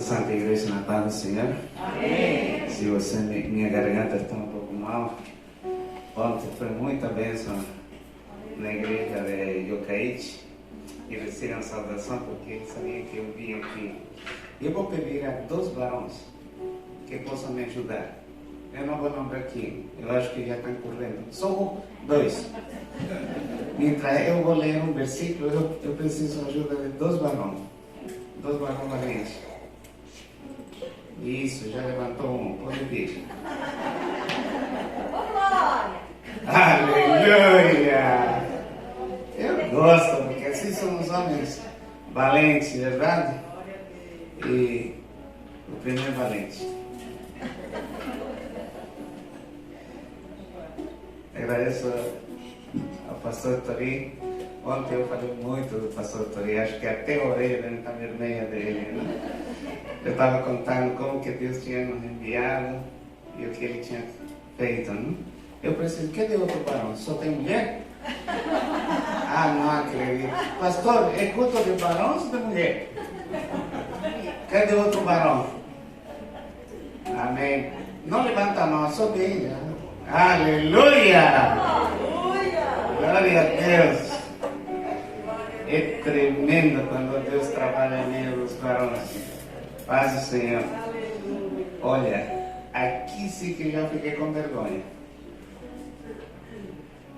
Santa Igreja na paz do Senhor. Amém. Se você, minha garganta está um pouco mal, ontem foi muita bênção na igreja de Yokaiti e receberam saudação porque ele sabia que eu vim aqui. Eu vou pedir a 2 varões que possam me ajudar. Eu não vou lembrar aqui, eu acho que já estão correndo. Só 2. Mientras eu vou ler um versículo, eu preciso da ajuda de 2 varões. 2 varões valentes. Isso, já levantou um. Pode vir. Aleluia! Eu gosto, porque assim somos homens valentes, verdade? E o primeiro valente. Agradeço ao pastor Tori. Ontem eu falei muito do pastor Tori, acho que até a orelha deve estar vermelha dele, né? Eu estava contando como que Deus tinha nos enviado e o que ele tinha feito, né? Eu preciso, cadê outro varão? Só tem mulher? Ah, não acredito. Pastor, é culto de varão ou de mulher? Cadê outro varão? Amém. Não levanta a mão, só bem. Aleluia! Glória a Deus! É tremendo quando Deus trabalha em meio dos varões. Paz do Senhor. Olha, aqui sim que já fiquei com vergonha.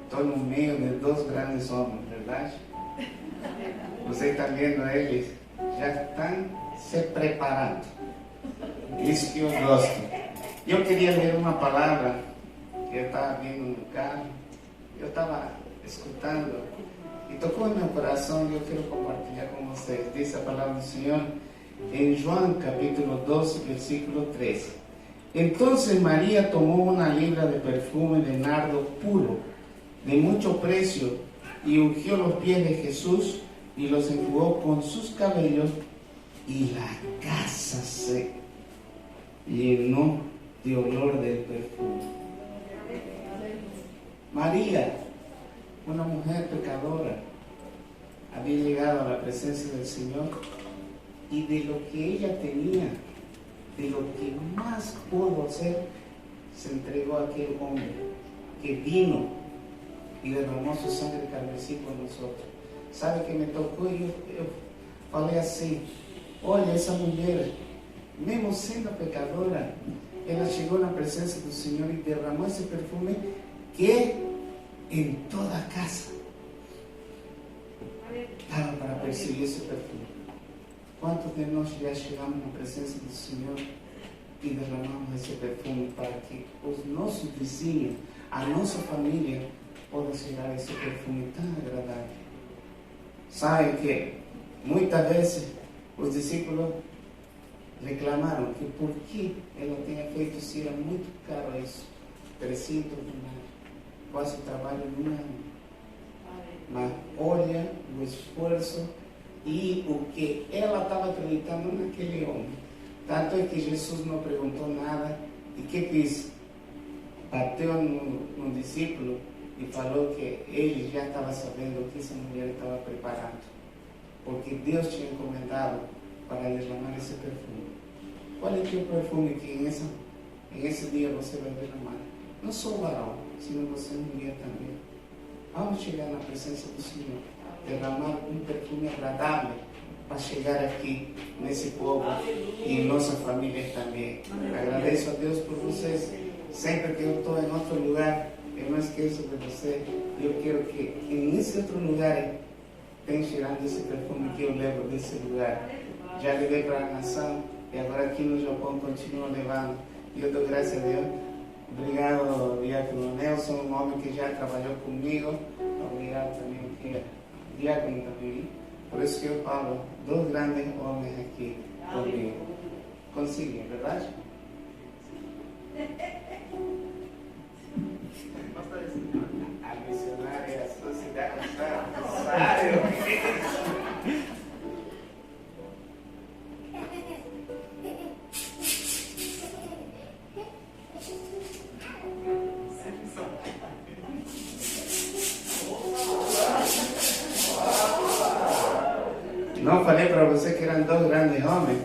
Estou no meio de 2 grandes homens, verdade? Você está vendo eles? Já estão se preparando. Isso que eu gosto. Eu queria ler uma palavra que eu estava vindo no carro. Eu estava escutando e tocou no meu coração e eu quero compartilhar com vocês. Diz a palavra do Senhor em João capítulo 12, versículo 13. Entonces María tomó una libra de perfume de nardo puro, de mucho precio, y ungió los pies de Jesús y los enjugó con sus cabellos, y la casa se llenó de olor del perfume. María, una mujer pecadora, había llegado a la presencia del Señor y de lo que ella tenía, de lo que más pudo hacer, se entregó a aquel hombre que vino y derramó su sangre carmesí por nosotros. ¿Sabe que me tocó? Yo falei assim, olha, essa mulher, mesmo sendo pecadora, ela chegou na presença do Senhor e derramou esse perfume que em toda a casa estava para perseguir esse perfume. Quantos de nós já chegamos na presença do Senhor e derramamos esse perfume para que os nossos vizinhos, a nossa família, possam chegar a esse perfume tão agradável? Sabe que muitas vezes os discípulos reclamaram que por que ela tinha feito se era muito caro isso, 300 dinários, quase o trabalho de um ano. Mas olha o esforço e o que ela estava acreditando naquele homem. Tanto é que Jesus não perguntou nada e que fez? Bateu no discípulo e falou que ele já estava sabendo o que essa mulher estava preparando, porque Deus tinha encomendado para derramar esse perfume. Qual é o perfume que em esse dia você vai derramar? Não só o varão, senão você mulher também. Vamos chegar na presença do Senhor, derramar um perfume agradável para chegar aqui nesse povo e em nossa família também. Agradeço a Deus por vocês. Sempre que eu estou em outro lugar, eu não esqueço de você. Eu quero que nesse outro lugar tenha cheirando esse perfume que eu levo desse lugar. Já levei para a nação e agora aqui no Japão continuo levando. E eu dou graças a Deus. Obrigado, Diácono Nelson, um homem que já trabalhou comigo. Obrigado também, que é Diácono também. Por isso que eu falo, 2 grandes homens aqui comigo. Consegui, é verdade? A missionária, a sociedade está necessária. Não falei para você que eram 2 grandes homens?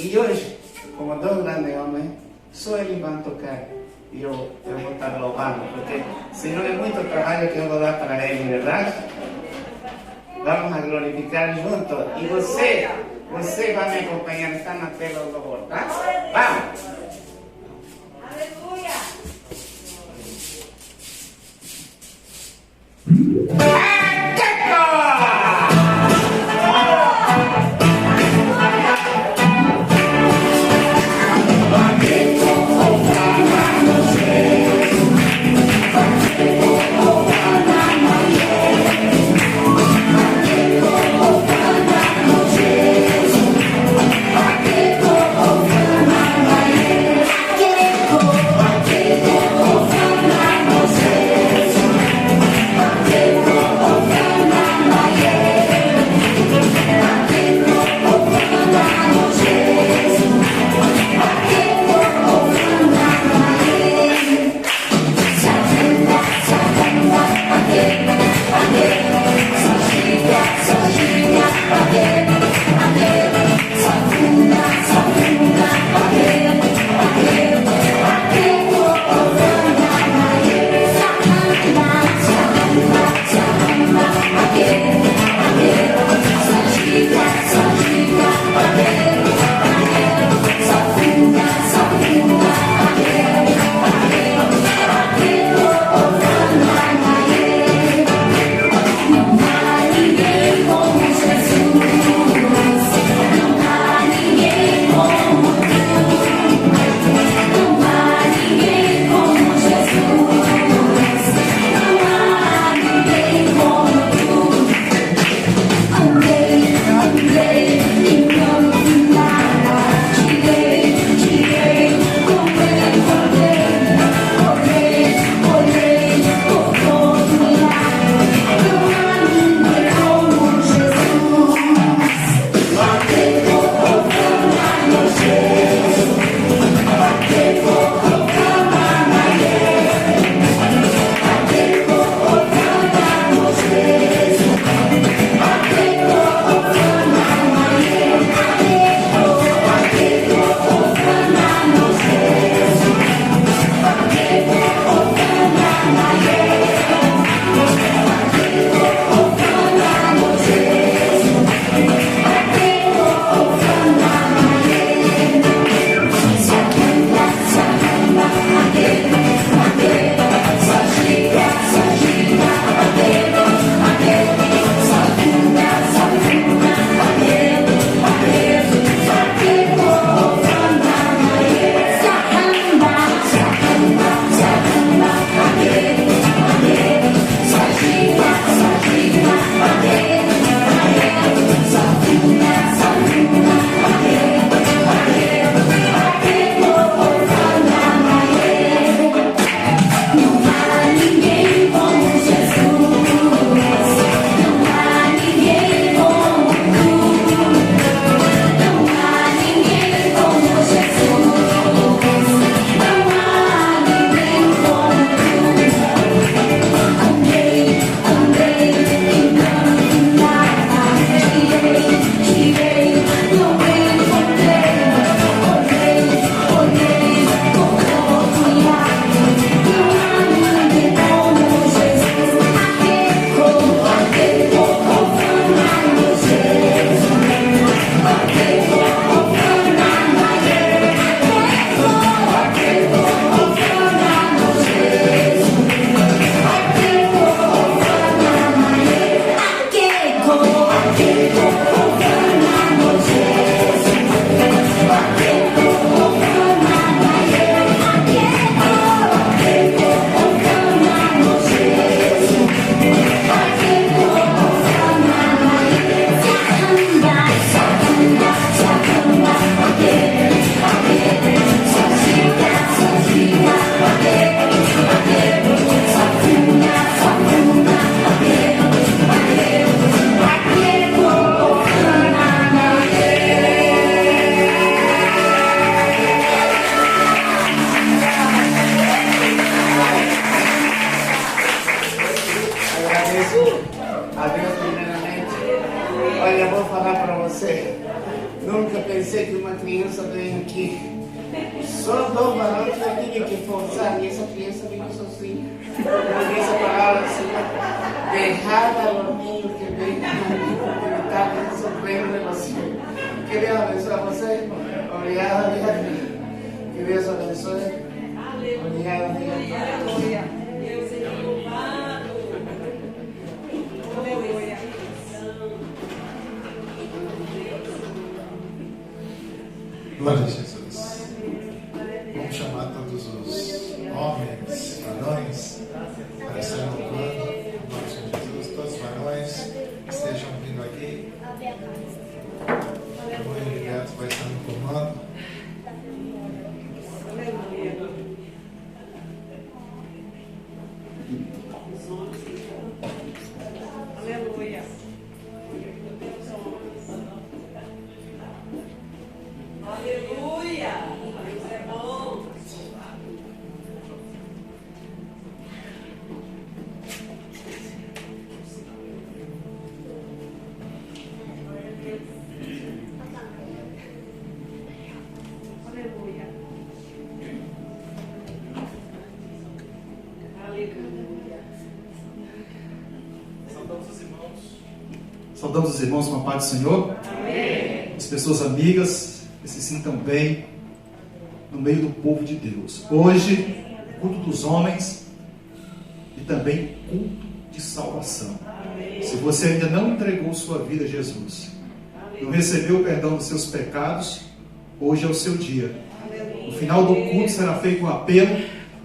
E hoje, como dois grandes homens, só eles vão tocar. E eu vou estar louvando, porque senão é muito trabalho que eu vou dar para eles, verdade? Vamos a glorificar juntos. E você vai me acompanhar, está na tela o louvor, tá? Vamos! Aleluia! Oh, criança vem aqui. Só 2 varões que eu tinha que forçar e essa criança veio sozinha. Eu disse para ela assim, deixada o menino que vem que está resolvendo você. Que Deus abençoe você. Obrigado, Deus. Que Deus abençoe. Obrigado, Deus. Deus é louvado. Aleluia. Glória a Jesus. Vamos chamar todos os homens, varões, para estarem louvando o nome de Jesus. Todos os varões estejam vindo aqui. O irmão Heriberto vai estar no comando. Aleluia. Aleluia. Deus é bom. Aleluia. Aleluia. Saudamos os irmãos com a paz do Senhor. Amém. As pessoas amigas que se sintam bem no meio do povo de Deus. Hoje, culto dos homens e também culto de salvação. Se você ainda não entregou sua vida a Jesus, não recebeu o perdão dos seus pecados, hoje é o seu dia. No final do culto será feito um apelo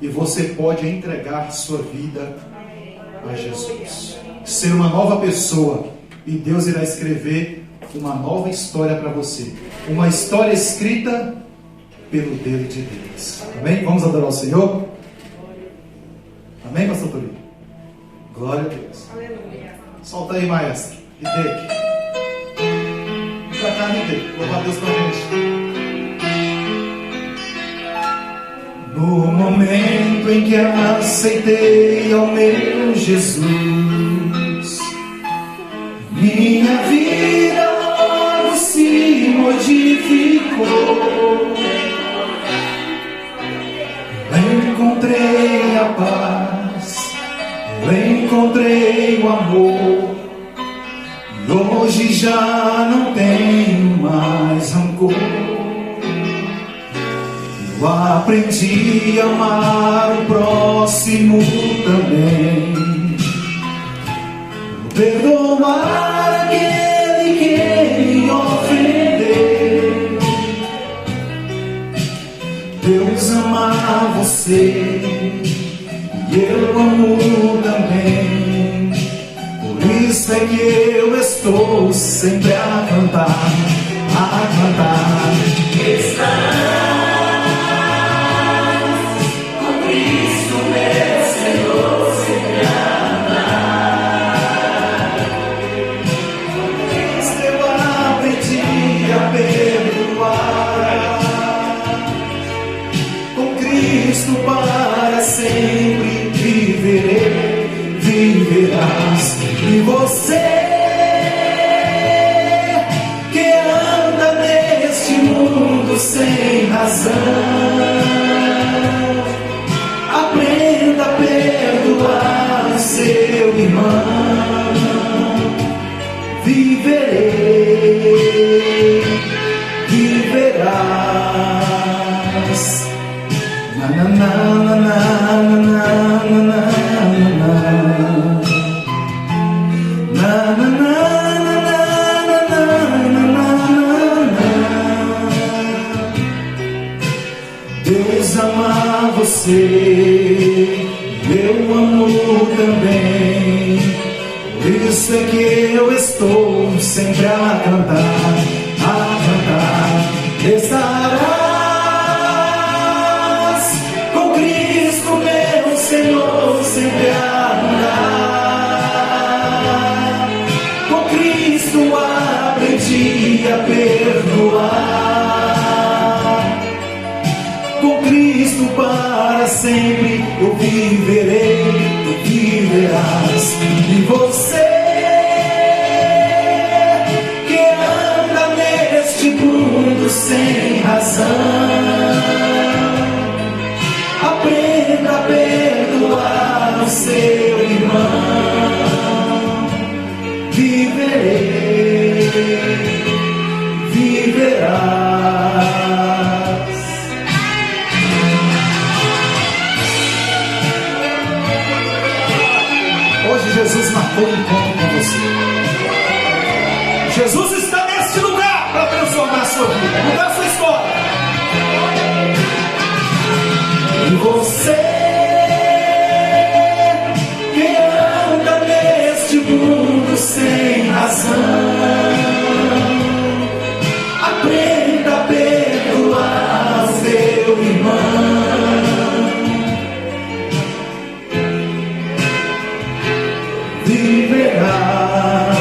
e você pode entregar sua vida a Jesus. Ser uma nova pessoa. E Deus irá escrever uma nova história para você. Uma história escrita pelo dedo de Deus. Amém? Vamos adorar o Senhor? Amém, pastor Torinho? Glória a Deus. Aleluia. Solta aí, maestro. E take. Vem pra cá, Nite. Louva a Deus pra gente. No momento em que aceitei ao meu Jesus, minha vida logo se modificou. Eu encontrei a paz, eu encontrei o amor, e hoje já não tenho mais rancor. Eu aprendi a amar o próximo também, perdoar aquele que me ofendeu. Deus ama você e eu amo também. Por isso é que eu estou sempre a cantar, a cantar. Estarás com Cristo, meu Senhor, sempre a cantar. Eu aprendi a perdoar. Com Cristo para sempre viverei, viverás. E você que anda neste mundo sem razão, aprenda a perdoar seu irmão. Viverei, viverás. Na na na na na na na na. Na, na, na, na, na, na, na. Deus ama você, eu amo também. Por isso é que eu estou sempre a cantar, a cantar. Estarás com Cristo, meu Senhor, sempre a andar. Com Cristo aprendi a perdoar. Com Cristo para sempre eu viverei, tu viverás. E você que anda neste mundo sem razão, viverás. Hoje Jesus marcou um encontro com você. Jesus está neste lugar para transformar a sua vida, mudar a sua história. E você que anda neste mundo sem razão, aprenda a perdoar o seu irmão. Viverás.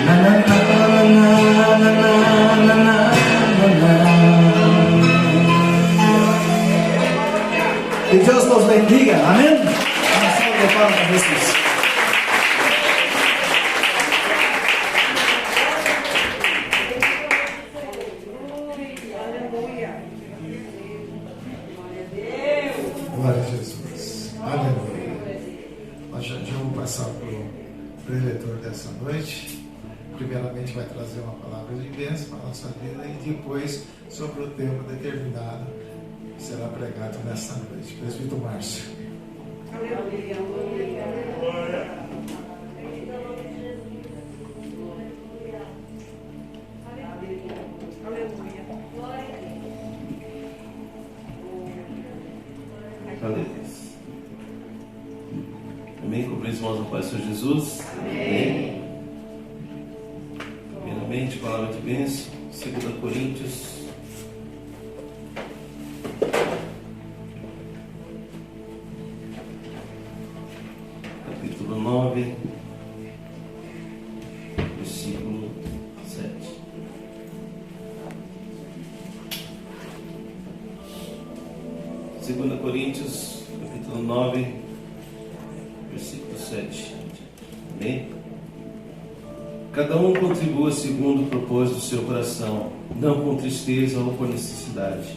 Na, na, na, na, na, na, na, na. Que Deus nos bendiga, amém? Uma salva de palmas para Jesus. Glória a Jesus. Aleluia. Nós já vamos passar para o preletor dessa noite. Primeiramente vai trazer uma palavra de bênção para a nossa vida e depois sobre o tema determinado que será pregado nessa noite. Presbítero Márcio. Aleluia. Amém? Cumprimos os irmãos do Pai Senhor Jesus. Amém. Primeiramente, palavra de bênção, 2 Coríntios. Capítulo 9, versículo 7. Segunda Coríntios, capítulo 9, versículo 7. Amém? Cada um contribua segundo o propósito do seu coração, não com tristeza ou por necessidade,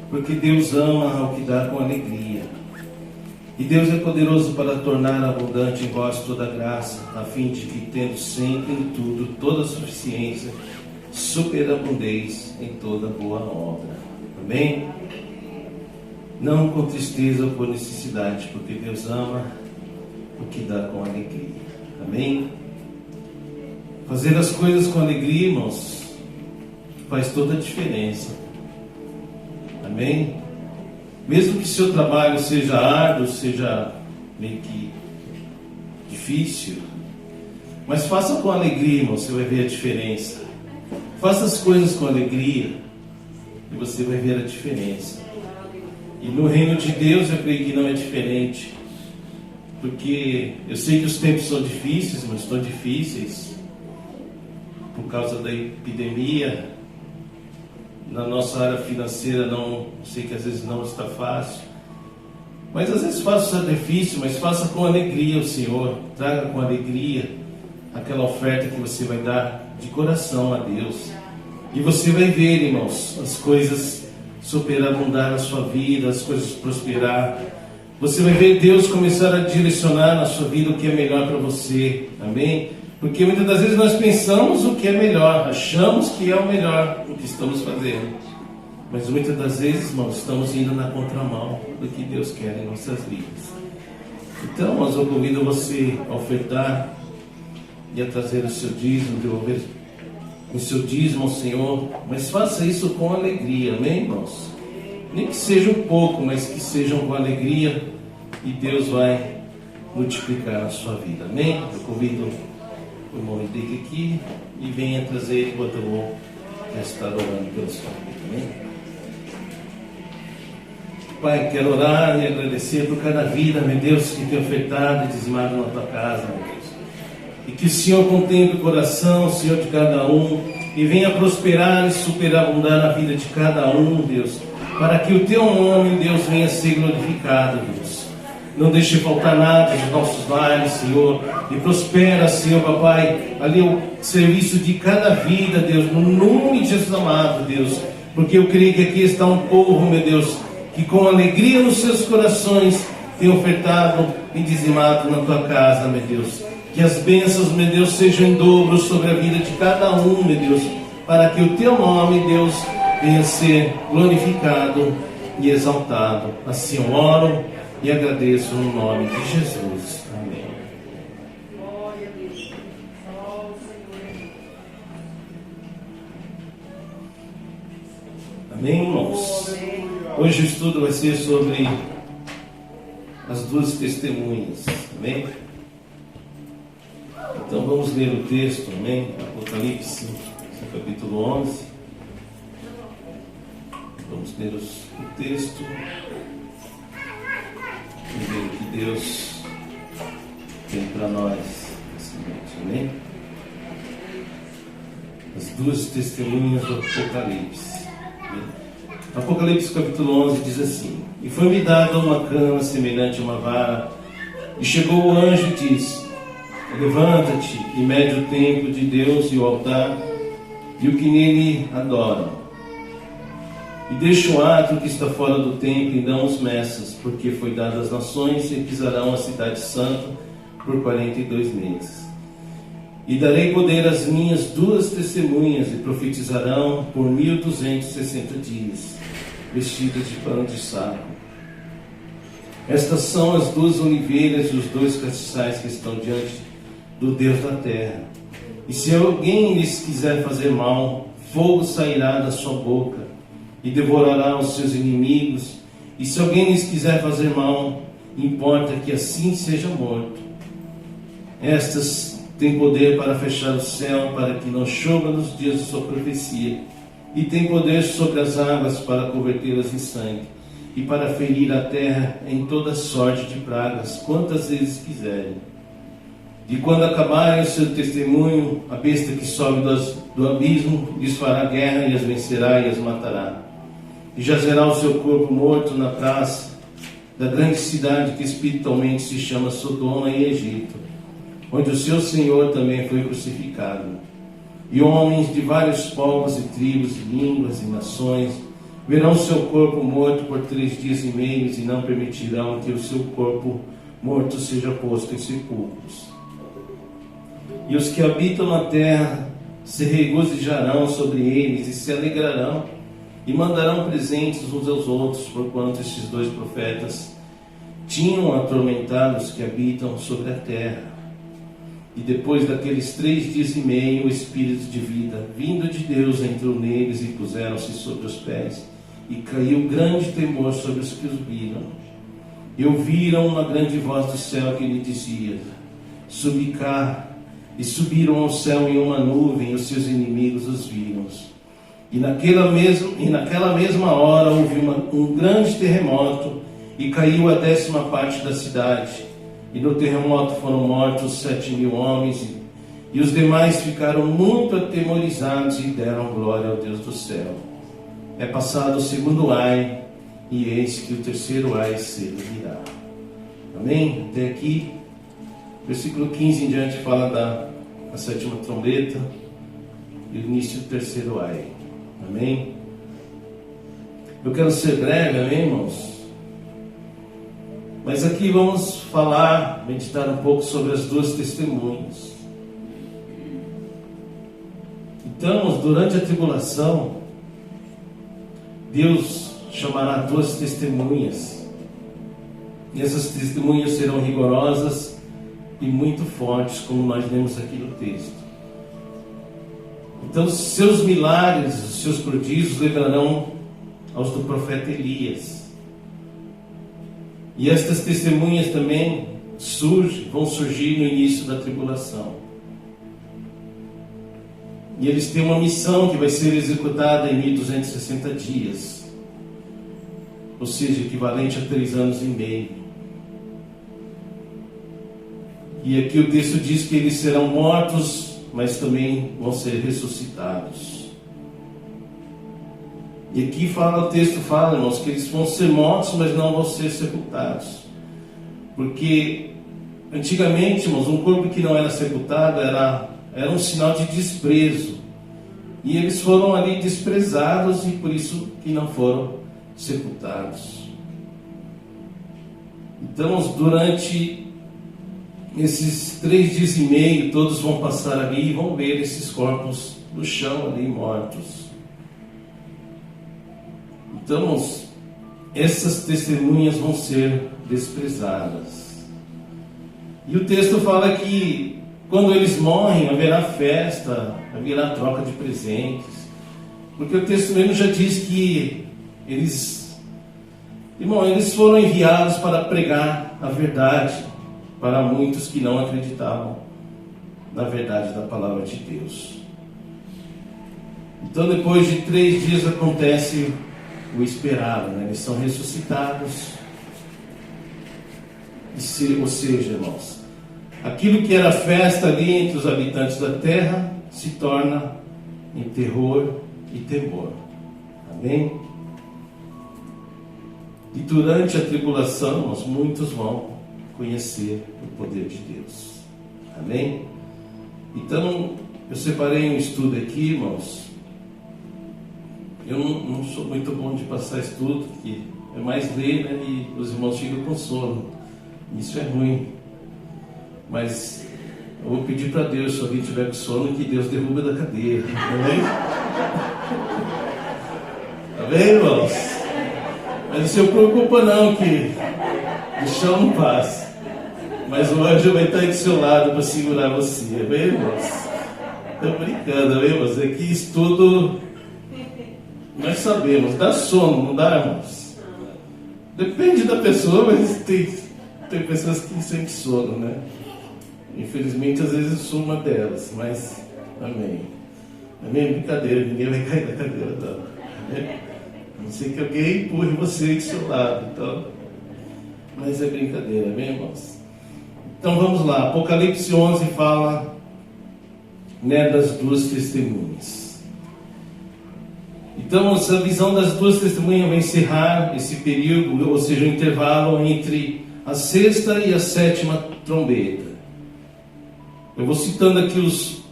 porque Deus ama ao que dá com alegria. E Deus é poderoso para tornar abundante em vós toda graça, a fim de que, tendo sempre em tudo toda a suficiência, superabundeis em toda boa obra. Amém? Não com tristeza ou por necessidade, porque Deus ama o que dá com alegria. Amém? Fazer as coisas com alegria, irmãos, faz toda a diferença. Amém? Mesmo que seu trabalho seja árduo, seja meio que difícil, mas faça com alegria, irmão, você vai ver a diferença. Faça as coisas com alegria e você vai ver a diferença. E no reino de Deus eu creio que não é diferente, porque eu sei que os tempos são difíceis, mas estão difíceis por causa da epidemia. Na nossa área financeira, não sei que às vezes não está fácil, mas às vezes faça difícil, mas faça com alegria o Senhor. Traga com alegria aquela oferta que você vai dar de coração a Deus, e você vai ver, irmãos, as coisas superabundar na sua vida, as coisas prosperar. Você vai ver Deus começar a direcionar na sua vida o que é melhor para você. Amém? Porque muitas das vezes nós pensamos o que é melhor, achamos que é o melhor o que estamos fazendo, mas muitas das vezes, irmãos, estamos indo na contramão do que Deus quer em nossas vidas. Então, irmãos, eu convido você a ofertar e a trazer o seu dízimo, devolver o seu dízimo ao Senhor, mas faça isso com alegria, amém, irmãos? Nem que seja um pouco, mas que sejam com alegria, e Deus vai multiplicar a sua vida, amém? Eu convido o irmão Henrique aqui e venha trazer enquanto eu vou estar orando pela sua vida, amém? Pai, quero orar e agradecer por cada vida, meu Deus, que tem ofertado e dizimado na tua casa, meu Deus. E que o Senhor contemple o coração, Senhor, de cada um, e venha prosperar e superabundar na vida de cada um, Deus, para que o teu nome, Deus, venha ser glorificado, Deus. Não deixe faltar nada dos nossos lares, Senhor, e prospera, Senhor, papai, ali o serviço de cada vida, Deus, no nome de Jesus amado, Deus, porque eu creio que aqui está um povo, meu Deus, que com alegria nos seus corações tem ofertado e dizimado na tua casa, meu Deus. Que as bênçãos, meu Deus, sejam em dobro sobre a vida de cada um, meu Deus, para que o teu nome, Deus, venha ser glorificado e exaltado. Assim eu oro e agradeço no nome de Jesus. Amém. Amém, irmãos? Hoje o estudo vai ser sobre as duas testemunhas. Amém? Então vamos ler o texto, amém? Apocalipse, capítulo 11. Vamos ler o texto. E ver o que Deus tem para nós nessa noite, amém? As duas testemunhas do Apocalipse. Apocalipse capítulo 11 diz assim: E foi-me dada uma cana semelhante a uma vara, e chegou o anjo e disse: Levanta-te e mede o templo de Deus e o altar, e o que nele adoram. E deixa o átrio que está fora do templo e não os meças, porque foi dado às nações e pisarão a cidade santa por 42 meses. E darei poder às minhas duas testemunhas, e profetizarão por 1260 dias, vestidas de pano de saco. Estas são as duas oliveiras e os dois castiçais que estão diante do Deus da terra. E se alguém lhes quiser fazer mal, fogo sairá da sua boca e devorará os seus inimigos. E se alguém lhes quiser fazer mal, importa que assim seja morto. Estas têm poder para fechar o céu, para que não chova nos dias de sua profecia, e têm poder sobre as águas para convertê-las em sangue, e para ferir a terra em toda sorte de pragas, quantas vezes quiserem. E quando acabarem o seu testemunho, a besta que sobe do abismo lhes fará guerra e as vencerá e as matará. E jazerá o seu corpo morto na praça da grande cidade que espiritualmente se chama Sodoma e Egito, onde o seu Senhor também foi crucificado. E homens de vários povos e tribos, línguas e nações verão o seu corpo morto por 3 dias e meio e não permitirão que o seu corpo morto seja posto em sepulcros. E os que habitam na terra se regozijarão sobre eles e se alegrarão e mandarão presentes uns aos outros, porquanto estes 2 profetas tinham atormentado os que habitam sobre a terra. E depois daqueles 3 dias e meio, o Espírito de vida, vindo de Deus, entrou neles e puseram-se sobre os pés. E caiu grande temor sobre os que os viram. E ouviram uma grande voz do céu que lhe dizia: Subi cá. E subiram ao céu em uma nuvem, e os seus inimigos os viram. E naquela mesma hora houve um grande terremoto, e caiu a 10ª parte da cidade. E no terremoto foram mortos 7.000 homens, e os demais ficaram muito atemorizados e deram glória ao Deus do céu. É passado o 2º ai, e eis que o 3º ai cedo virá. Amém? Até aqui, versículo 15 em diante fala da 7ª trombeta e o início do 3º ai. Amém? Eu quero ser breve, amém, irmãos? Mas aqui vamos falar, meditar um pouco sobre as duas testemunhas. Então, durante a tribulação, Deus chamará 2 testemunhas. E essas testemunhas serão rigorosas e muito fortes, como nós lemos aqui no texto. Então, seus milagres, os seus prodígios lembrarão aos do profeta Elias. E estas testemunhas também vão surgir no início da tribulação. E eles têm uma missão que vai ser executada em 1260 dias. Ou seja, equivalente a 3 anos e meio. E aqui o texto diz que eles serão mortos, mas também vão ser ressuscitados. E aqui o texto fala, irmãos, que eles vão ser mortos, mas não vão ser sepultados. Porque antigamente, irmãos, um corpo que não era sepultado era um sinal de desprezo. E eles foram ali desprezados e por isso que não foram sepultados. Então, durante esses 3 dias e meio, todos vão passar ali e vão ver esses corpos no chão ali, mortos. Então, essas testemunhas vão ser desprezadas. E o texto fala que quando eles morrem haverá festa, haverá troca de presentes. Porque o texto mesmo já diz que eles foram enviados para pregar a verdade para muitos que não acreditavam na verdade da palavra de Deus. Então, depois de 3 dias acontece o esperado, né? Eles são ressuscitados. Ou seja, irmãos, aquilo que era festa ali entre os habitantes da terra se torna em terror e temor. Amém? E durante a tribulação, irmãos, muitos vão conhecer o poder de Deus. Amém? Então, eu separei um estudo aqui, irmãos. Eu não sou muito bom de passar estudo, que é mais ler, né? E os irmãos ficam com sono. Isso é ruim. Mas eu vou pedir para Deus, se alguém tiver com sono, que Deus derruba da cadeira. Amém? Amém, irmãos? Mas não se preocupa não, que o chão não passa. Mas o anjo vai estar aí do seu lado para segurar você. Amém, irmãos? Estou brincando, amém, irmãos? É que estudo, nós sabemos, dá sono, não dá, irmãos? Depende da pessoa, mas tem pessoas que sentem sono, né? Infelizmente, às vezes eu sou uma delas, mas amém. Amém? Brincadeira, ninguém vai cair da cadeira, não. Amém? A não ser que alguém empurre você do seu lado, então. Mas é brincadeira, amém, irmãos? Então vamos lá, Apocalipse 11 fala, né, das 2 testemunhas. Então essa visão das 2 testemunhas vai encerrar esse período, ou seja, o intervalo entre a 6ª e a 7ª trombeta. Eu vou citando aqui os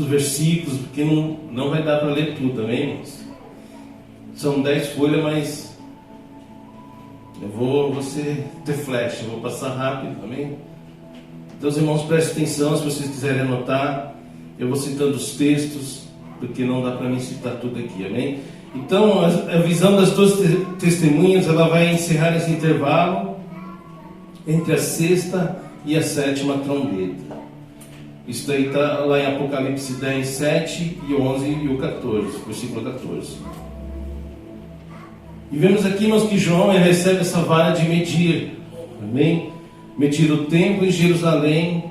versículos, porque não vai dar para ler tudo, amém, irmãos? São 10 folhas, mas eu vou ter flash, eu vou passar rápido, amém? Então, os irmãos, prestem atenção, se vocês quiserem anotar, eu vou citando os textos, porque não dá para mim citar tudo aqui, amém? Então, a visão das 2 testemunhas, ela vai encerrar esse intervalo entre a 6ª e a 7ª trombeta. Isso daí está lá em Apocalipse 10, 7 e 11 e o 14, versículo 14. E vemos aqui, irmãos, que João recebe essa vara de medir, amém? Medir o templo em Jerusalém.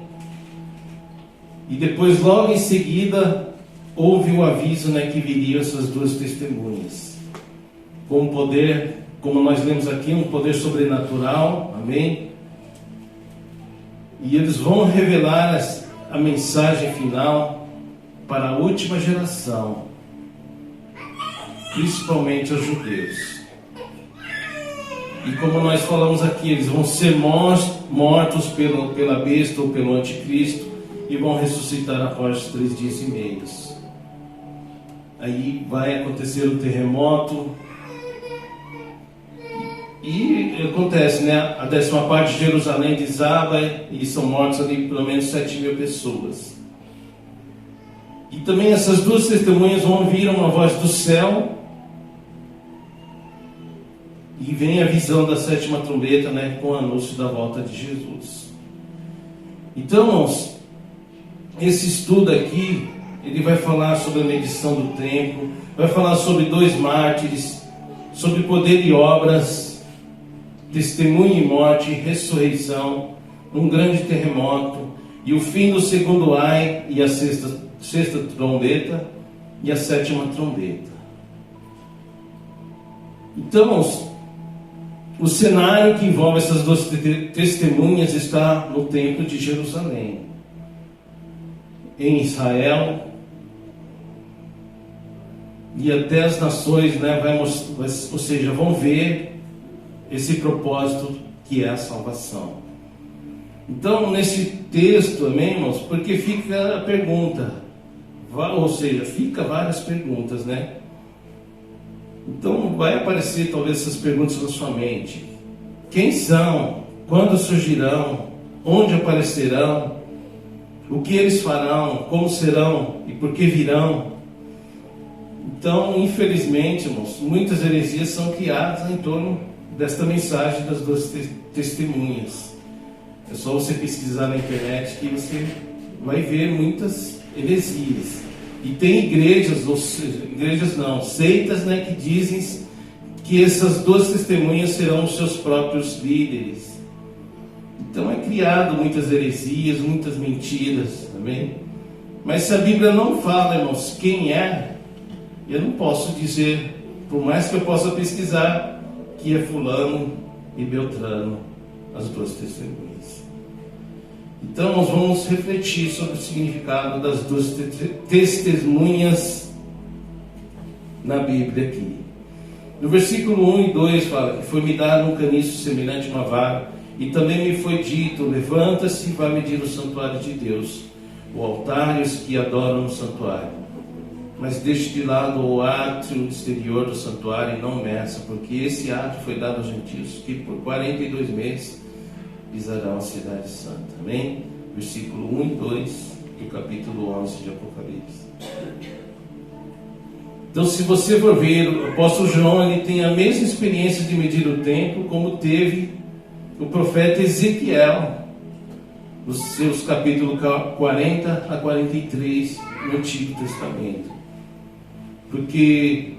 E depois, logo em seguida, houve o aviso, né, que viriam essas 2 testemunhas. Com um poder, como nós lemos aqui, um poder sobrenatural, amém? E eles vão revelar a mensagem final para a última geração, principalmente aos judeus. E como nós falamos aqui, eles vão ser mortos pela besta ou pelo anticristo e vão ressuscitar após 3 dias e meio. Aí vai acontecer o terremoto e acontece, né? A 10ª parte de Jerusalém desaba e são mortos ali pelo menos 7.000 pessoas. E também essas 2 testemunhas vão ouvir uma voz do céu. E vem a visão da 7ª trombeta, né, com o anúncio da volta de Jesus. Então, irmãos, esse estudo aqui, ele vai falar sobre a medição do tempo, vai falar sobre 2 mártires, sobre poder e obras, testemunho e morte, ressurreição, um grande terremoto, e o fim do 2º ai, e a 6ª trombeta, e a 7ª trombeta. Então, irmãos, o cenário que envolve essas 2 testemunhas está no Templo de Jerusalém, em Israel, e até as nações, né, ou seja, vão ver esse propósito que é a salvação. Então, nesse texto, amém, irmãos, porque fica a pergunta, ou seja, fica várias perguntas, né? Então vai aparecer talvez essas perguntas na sua mente. Quem são? Quando surgirão? Onde aparecerão? o que eles farão, como serão e por que virão. Então, infelizmente, irmãos, muitas heresias são criadas em torno desta mensagem das duas testemunhas. É só você pesquisar na internet que você vai ver muitas heresias. E tem seitas, né, que dizem que essas duas testemunhas serão os seus próprios líderes. Então é criado muitas heresias, muitas mentiras, também. Mas se a Bíblia não fala, irmãos, quem é, eu não posso dizer, por mais que eu possa pesquisar, que é fulano e Beltrano, as duas testemunhas. Então nós vamos refletir sobre o significado das duas testemunhas na Bíblia aqui. No versículo 1 e 2 fala que foi-me dado um caniço semelhante a uma vara, e também me foi dito, levanta-se e vá medir o santuário de Deus, o altar e os que adoram no santuário. Mas deixe de lado o átrio exterior do santuário e não meça, porque esse átrio foi dado aos gentios, que por 42 meses pisarão a cidade santa. Amém? Versículo 1 e 2 do capítulo 11 de Apocalipse. Então, se você for ver, o apóstolo João, ele tem a mesma experiência de medir o templo como teve o profeta Ezequiel, nos seus capítulos 40 a 43 no Antigo Testamento. Porque,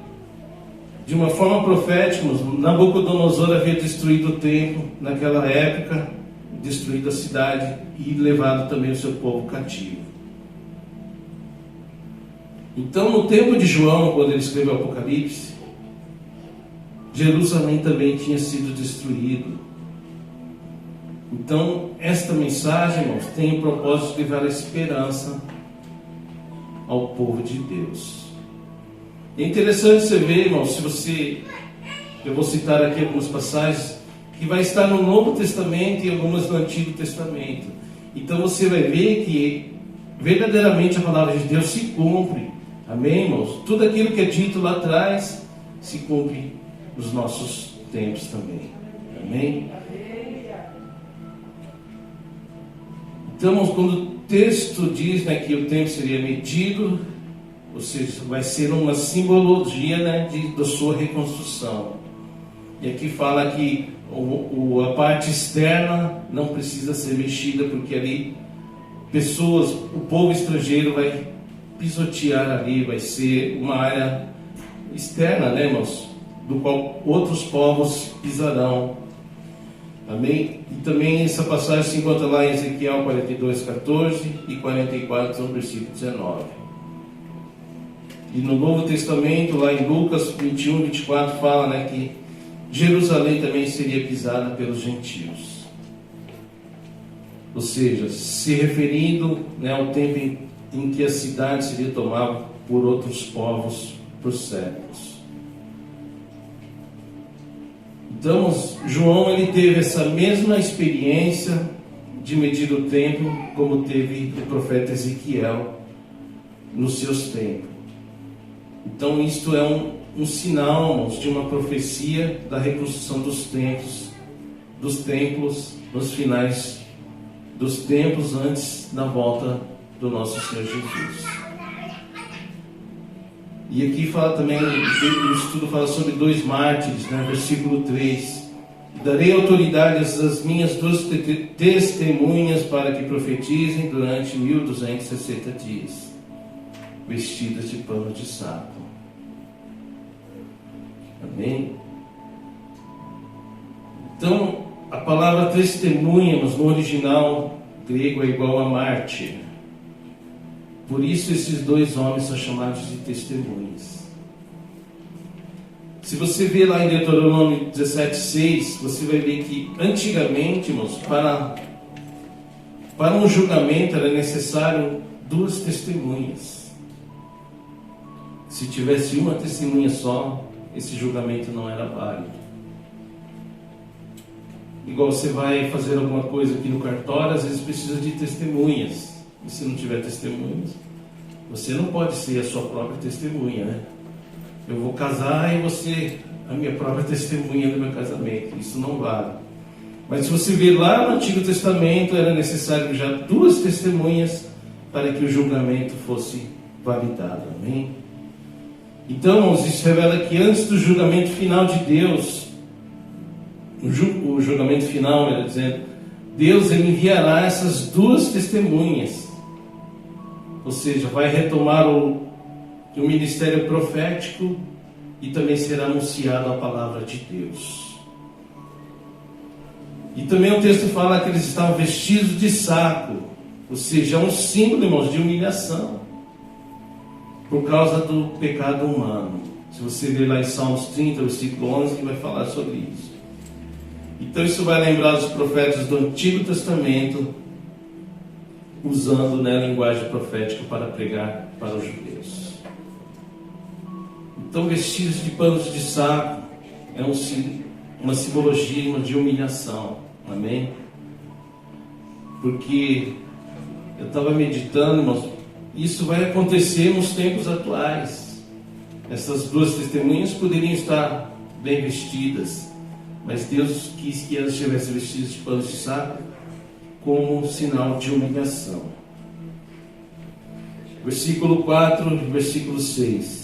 de uma forma profética, Nabucodonosor havia destruído o templo naquela época, destruído a cidade e levado também o seu povo cativo. Então, no tempo de João, quando ele escreveu o Apocalipse, Jerusalém também tinha sido destruído. Então, esta mensagem, irmãos, tem o propósito de levar a esperança ao povo de Deus. É interessante você ver, irmãos, eu vou citar aqui algumas passagens que vai estar no Novo Testamento e algumas no Antigo Testamento. Então você vai ver que verdadeiramente a palavra de Deus se cumpre. Amém, irmãos? Tudo aquilo que é dito lá atrás se cumpre nos nossos tempos também. Amém? Então, irmãos, quando o texto diz, né, que o tempo seria medido, ou seja, vai ser uma simbologia, né, da sua reconstrução. E aqui fala que a parte externa não precisa ser mexida, porque ali o povo estrangeiro vai pisotear ali, vai ser uma área externa, né, irmãos, do qual outros povos pisarão. Amém? E também essa passagem se encontra lá em Ezequiel 42, 14 e 44, no versículo 19. E no Novo Testamento, lá em Lucas 21, 24, fala, né, que Jerusalém também seria pisada pelos gentios. Ou seja, se referindo, né, ao tempo em que a cidade seria tomada por outros povos por séculos. Então, João, ele teve essa mesma experiência de medir o templo como teve o profeta Ezequiel nos seus tempos. Então, isto é um sinal, irmãos, de uma profecia da reconstrução dos templos nos finais dos tempos, antes da volta do nosso Senhor Jesus. E aqui fala também, o estudo fala sobre 2 mártires, né? Versículo 3. Darei autoridade às minhas 2 testemunhas para que profetizem durante 1260 dias, vestidas de pano de saco. Amém? Então, a palavra testemunha, no original grego, é igual a mártir. Por isso esses 2 homens são chamados de testemunhas. Se você ver lá em Deuteronômio 17:6, você vai ver que antigamente, irmãos, para um julgamento era necessário 2 testemunhas. Se tivesse uma testemunha só, esse julgamento não era válido. Igual você vai fazer alguma coisa aqui no cartório, às vezes precisa de testemunhas. E se não tiver testemunhas, você não pode ser a sua própria testemunha, né? Eu vou casar e você a minha própria testemunha do meu casamento. Isso não vale. Mas se você ver lá no Antigo Testamento, era necessário já 2 testemunhas para que o julgamento fosse validado. Amém? Então, irmãos, isso revela que antes do julgamento final de Deus, o julgamento final, melhor dizendo, Deus ele enviará essas duas testemunhas, ou seja, vai retomar o ministério profético e também será anunciada a palavra de Deus. E também o texto fala que eles estavam vestidos de saco, ou seja, é um símbolo, irmãos, de humilhação, por causa do pecado humano. Se você ler lá em Salmos 30, versículo 11, vai falar sobre isso. Então isso vai lembrar os profetas do Antigo Testamento, usando, né, a linguagem profética para pregar para os judeus. Então, vestidos de panos de saco é uma simbologia de humilhação. Amém? Porque eu estava meditando, irmãos, isso vai acontecer nos tempos atuais. Essas duas testemunhas poderiam estar bem vestidas, mas Deus quis que elas estivessem vestidas de panos de saco como sinal de humilhação. Versículo 4 e versículo 6.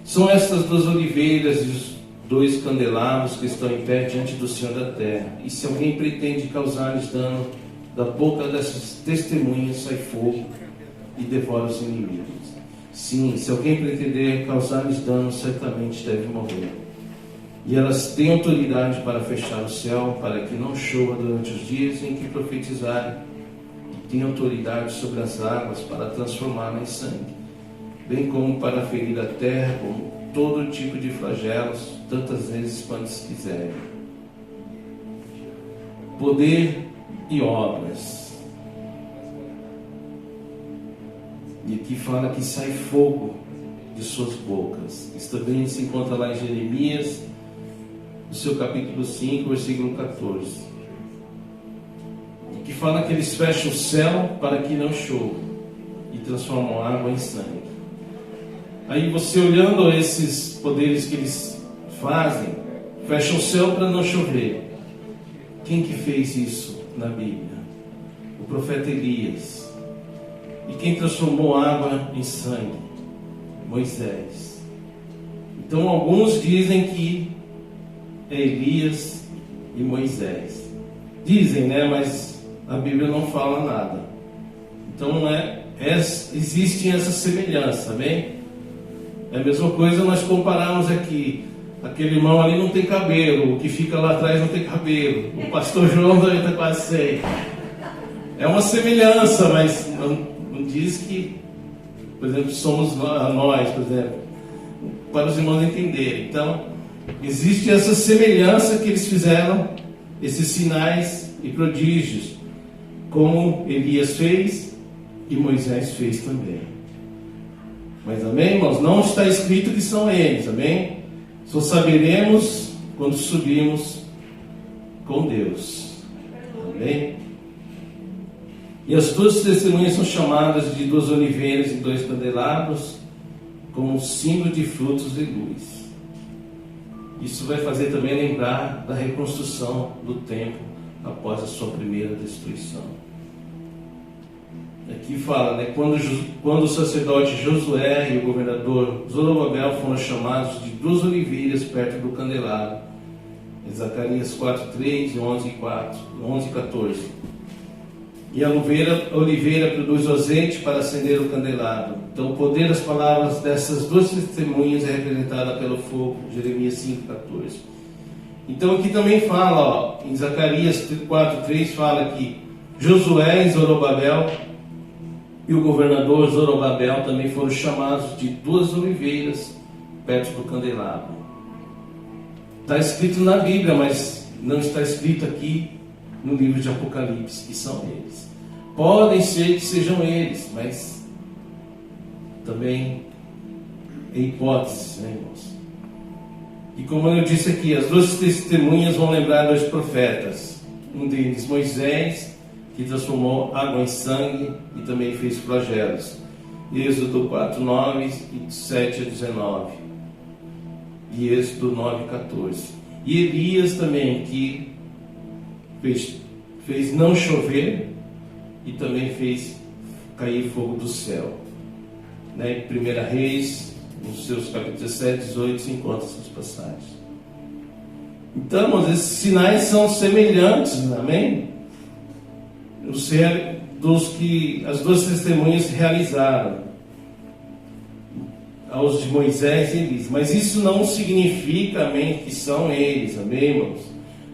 São estas duas oliveiras e os dois candelabros que estão em pé diante do Senhor da terra. E se alguém pretende causar-lhes dano, da boca dessas testemunhas sai fogo e devora os inimigos. Sim, se alguém pretender causar-lhes dano, certamente deve morrer. E elas têm autoridade para fechar o céu, para que não chova durante os dias em que profetizarem. E têm autoridade sobre as águas para transformá-las em sangue, bem como para ferir a terra com todo tipo de flagelos, tantas vezes quanto quiserem. Poder e obras. E aqui fala que sai fogo de suas bocas. Isso também se encontra lá em Jeremias, no seu capítulo 5, versículo 14. E que fala que eles fecham o céu para que não chova e transformam a água em sangue. Aí você olhando esses poderes que eles fazem, fecham o céu para não chover. Quem que fez isso na Bíblia? O profeta Elias. E quem transformou água em sangue? Moisés. Então alguns dizem que é Elias e Moisés. Dizem, né? Mas a Bíblia não fala nada. Então existe essa semelhança, amém? É a mesma coisa nós compararmos aqui. Aquele irmão ali não tem cabelo, o que fica lá atrás não tem cabelo. O pastor João também está quase sem. É uma semelhança, mas não diz que, por exemplo, somos nós, por exemplo, para os irmãos entenderem. Então, existe essa semelhança que eles fizeram, esses sinais e prodígios, como Elias fez e Moisés fez também. Mas amém, irmãos? Não está escrito que são eles, amém? Só saberemos quando subirmos com Deus. Amém? E as duas testemunhas são chamadas de duas oliveiras e dois candelabros, como símbolo de frutos e luz. Isso vai fazer também lembrar da reconstrução do templo após a sua primeira destruição. Aqui fala, né, quando o sacerdote Josué e o governador Zorobabel foram chamados de duas oliveiras perto do candelabro. Em Zacarias 4:3 e 11:14. E a oliveira produz o azeite para acender o candelabro. Então o poder das palavras dessas duas testemunhas é representado pelo fogo. Jeremias 5:14. Então aqui também fala, ó, em Zacarias 4:3 fala que Josué e Zorobabel e o governador Zorobabel também foram chamados de duas oliveiras perto do candelabro. Está escrito na Bíblia, mas não está escrito aqui no livro de Apocalipse, que são eles. Podem ser que sejam eles, mas também é hipótese, né, irmãos? E como eu disse aqui, as duas testemunhas vão lembrar dois profetas. Um deles, Moisés, que transformou água em sangue e também fez flagelos. Êxodo 4:9 e 7-19. E Êxodo 9:14. E Elias também, que fez não chover e também fez cair fogo do céu. Né? Em 1 Reis, nos seus capítulos 17, 18, se encontra essas passagens. Então, esses sinais são semelhantes, amém? Dos que as duas testemunhas realizaram, aos de Moisés e Elias. Mas isso não significa, amém, que são eles, amém, irmãos?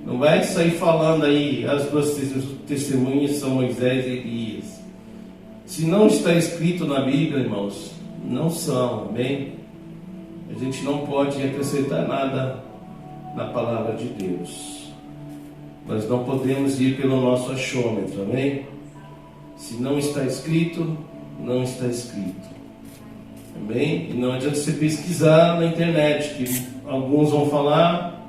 Não vai sair falando aí, as duas testemunhas são Moisés e Elias. Se não está escrito na Bíblia, irmãos, não são, amém? A gente não pode acrescentar nada na palavra de Deus. Nós não podemos ir pelo nosso achômetro, amém? Se não está escrito, não está escrito. Amém? E não adianta você pesquisar na internet, que alguns vão falar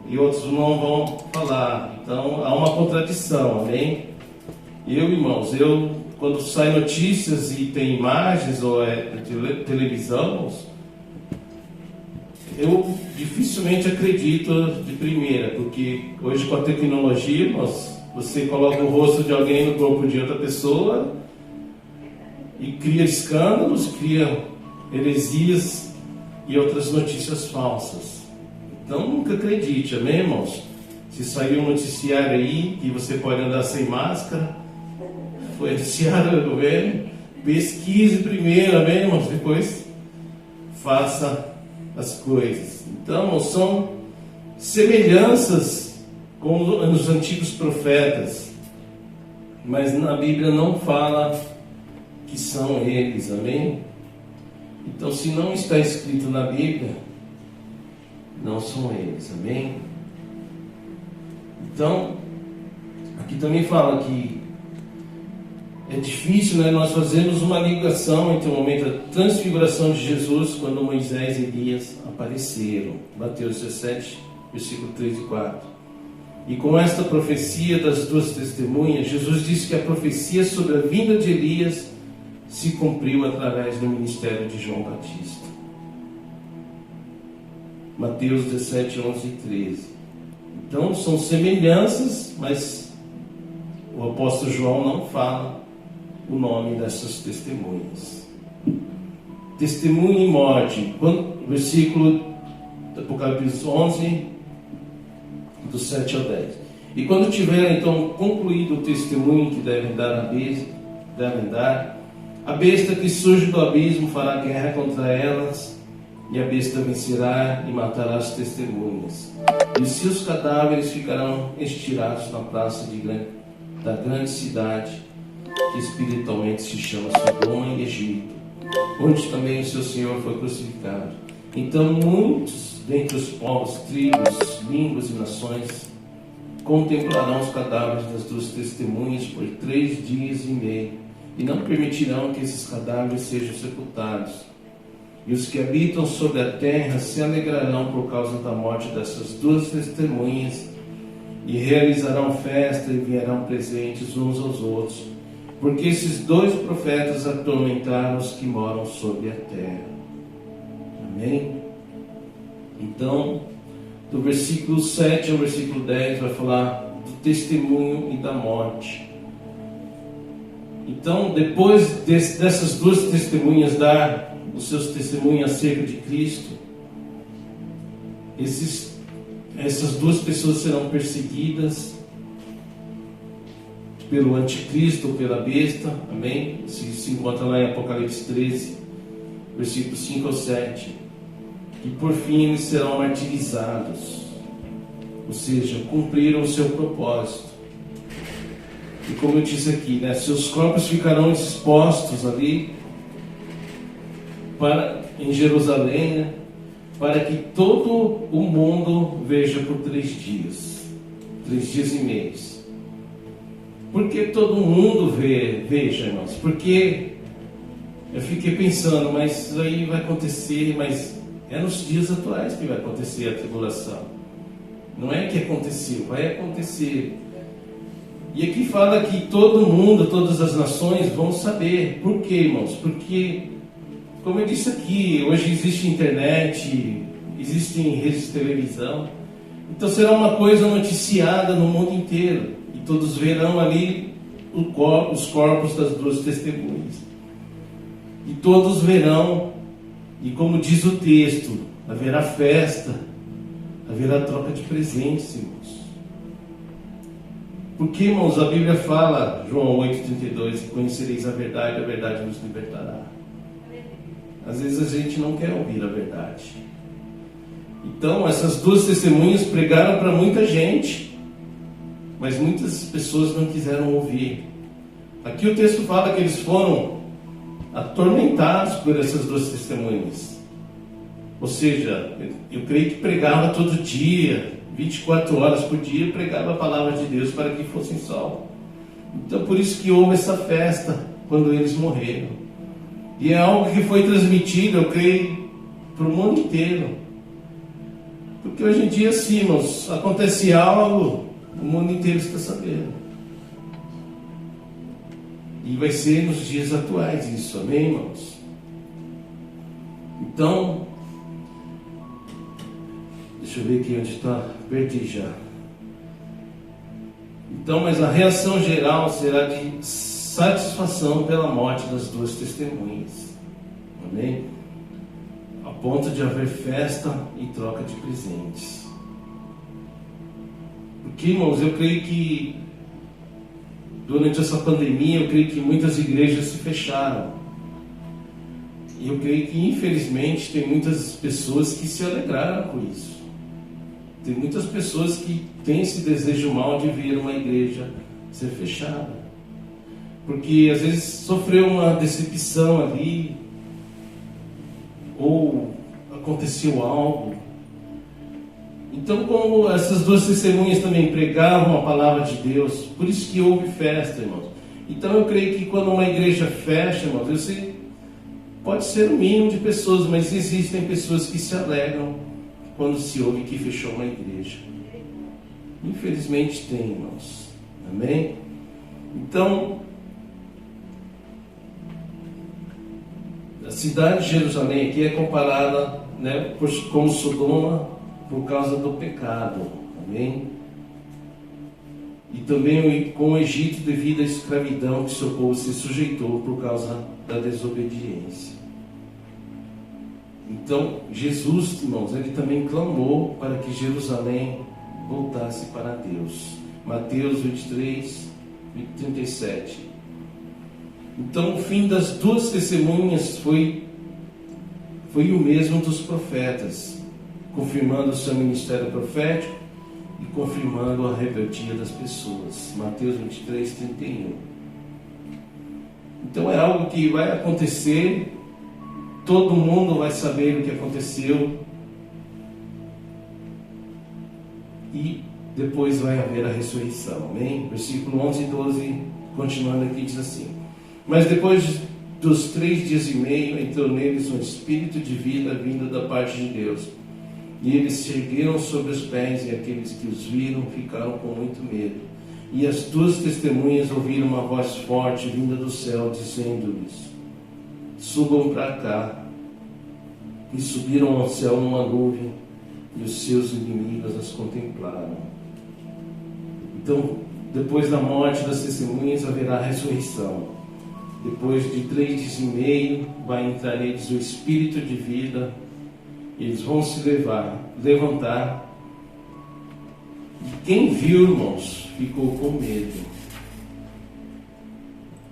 e outros não vão falar. Então há uma contradição, amém? Irmãos, quando saem notícias e tem imagens ou televisão, eu dificilmente acredito de primeira, porque hoje com a tecnologia, você coloca o rosto de alguém no corpo de outra pessoa e cria escândalos, cria heresias e outras notícias falsas. Então nunca acredite, amém, irmãos? Se saiu um noticiário aí que você pode andar sem máscara, foi noticiário do governo, pesquise primeiro, amém, irmãos? Depois faça as coisas. Então são semelhanças com os antigos profetas, mas na Bíblia não fala que são eles, amém? Então, se não está escrito na Bíblia, não são eles, amém? Então, aqui também fala que é difícil, né, nós fazermos uma ligação entre o momento da transfiguração de Jesus, quando Moisés e Elias apareceram. Mateus 17, versículo 3 e 4. E com esta profecia das duas testemunhas, Jesus disse que a profecia sobre a vinda de Elias se cumpriu através do ministério de João Batista. Mateus 17, 11 e 13. Então são semelhanças, mas o apóstolo João não fala o nome dessas testemunhas. Testemunha e morte. Versículo do Apocalipse 11, do 7 ao 10. E quando tiver então concluído o testemunho que devem dar, a besta que surge do abismo fará guerra contra elas, e a besta vencerá e matará as testemunhas. E seus cadáveres ficarão estirados na praça da grande cidade, que espiritualmente se chama Sodoma e Egito, onde também o seu Senhor foi crucificado. Então muitos dentre os povos, tribos, línguas e nações contemplarão os cadáveres das duas testemunhas por 3 dias e meio, e não permitirão que esses cadáveres sejam sepultados. E os que habitam sobre a terra se alegrarão por causa da morte dessas duas testemunhas, e realizarão festa e enviarão presentes uns aos outros, porque esses 2 profetas atormentaram os que moram sobre a terra. Amém? Então, do versículo 7 ao versículo 10 vai falar do testemunho e da morte. Então, depois dessas 2 testemunhas dar os seus testemunhos acerca de Cristo, essas 2 pessoas serão perseguidas pelo anticristo ou pela besta, amém? Se encontra lá em Apocalipse 13, versículos 5 ao 7. E por fim eles serão martirizados, ou seja, cumpriram o seu propósito. E como eu disse aqui, né, seus corpos ficarão expostos ali em Jerusalém, né, para que todo o mundo veja por 3 dias, 3 dias e meio. Por que todo mundo veja, irmãos? Porque eu fiquei pensando, mas isso aí vai acontecer, mas é nos dias atuais que vai acontecer a tribulação. Não é que aconteceu, vai acontecer. E aqui fala que todo mundo, todas as nações vão saber. Por quê, irmãos? Porque, como eu disse aqui, hoje existe internet, existem redes de televisão. Então será uma coisa noticiada no mundo inteiro. E todos verão ali os corpos das duas testemunhas. E todos verão, e como diz o texto, haverá festa, haverá troca de presentes, irmãos. Porque, irmãos, a Bíblia fala, João 8,32, conhecereis a verdade nos libertará. Às vezes a gente não quer ouvir a verdade. Então, essas duas testemunhas pregaram para muita gente, mas muitas pessoas não quiseram ouvir. Aqui o texto fala que eles foram atormentados por essas duas testemunhas. Ou seja, eu creio que pregava todo dia, 24 horas por dia, pregava a palavra de Deus para que fossem salvos. Então, por isso que houve essa festa quando eles morreram. E é algo que foi transmitido, eu creio, para o mundo inteiro. Porque hoje em dia, sim, irmãos, acontece algo, o mundo inteiro está sabendo. E vai ser nos dias atuais isso, amém, irmãos? Então, deixa eu ver aqui onde está, perdi já. Então, mas a reação geral será de satisfação pela morte das duas testemunhas, amém? A ponto de haver festa e troca de presentes. Porque, irmãos, eu creio que durante essa pandemia, eu creio que muitas igrejas se fecharam. E eu creio que, infelizmente, tem muitas pessoas que se alegraram com isso. Tem muitas pessoas que têm esse desejo mal de ver uma igreja ser fechada. Porque, às vezes, sofreu uma decepção ali, ou aconteceu algo. Então, como essas duas testemunhas também pregavam a palavra de Deus, por isso que houve festa, irmãos. Então, eu creio que quando uma igreja fecha, irmãos, você pode ser o mínimo de pessoas, mas existem pessoas que se alegram quando se ouve que fechou uma igreja. Infelizmente tem, irmãos. Amém? Então, a cidade de Jerusalém aqui é comparada, né, como Sodoma por causa do pecado. Amém? E também com o Egito devido à escravidão que seu povo se sujeitou por causa da desobediência. Então, Jesus, irmãos, ele também clamou para que Jerusalém voltasse para Deus. Mateus 23, 37. Então, o fim das duas testemunhas foi o mesmo dos profetas, confirmando o seu ministério profético e confirmando a rebeldia das pessoas. Mateus 23, 31. Então, é algo que vai acontecer. Todo mundo vai saber o que aconteceu. E depois vai haver a ressurreição. Amém? Versículo 11 e 12, continuando aqui, diz assim: mas depois dos 3 dias e meio, entrou neles um espírito de vida vindo da parte de Deus. E eles se ergueram sobre os pés, e aqueles que os viram ficaram com muito medo. E as duas testemunhas ouviram uma voz forte vinda do céu, dizendo-lhes: subam para cá. E subiram ao céu numa nuvem, e os seus inimigos as contemplaram. Então, depois da morte das testemunhas haverá ressurreição. Depois de 3 dias e meio vai entrar neles o espírito de vida. Eles vão se levantar. E quem viu, irmãos, ficou com medo.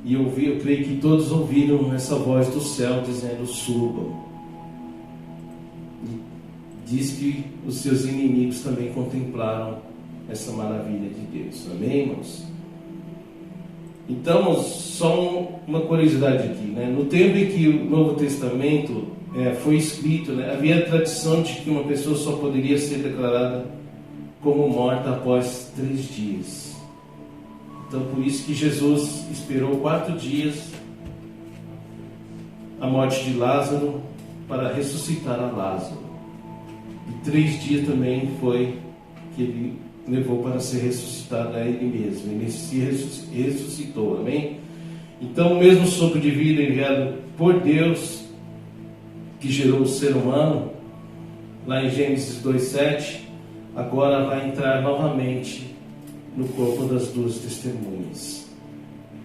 E eu creio que todos ouviram essa voz do céu dizendo: subam. E diz que os seus inimigos também contemplaram essa maravilha de Deus. Amém, irmãos? Então, só uma curiosidade aqui, né? No tempo em que o Novo Testamento foi escrito, né, havia a tradição de que uma pessoa só poderia ser declarada como morta após 3 dias. Então, por isso que Jesus esperou 4 dias a morte de Lázaro para ressuscitar a Lázaro. E 3 dias também foi que ele levou para ser ressuscitado a ele mesmo. Ele se ressuscitou, amém? Então, o mesmo sopro de vida enviado por Deus, que gerou o ser humano, lá em Gênesis 2:7, agora vai entrar novamente no corpo das duas testemunhas.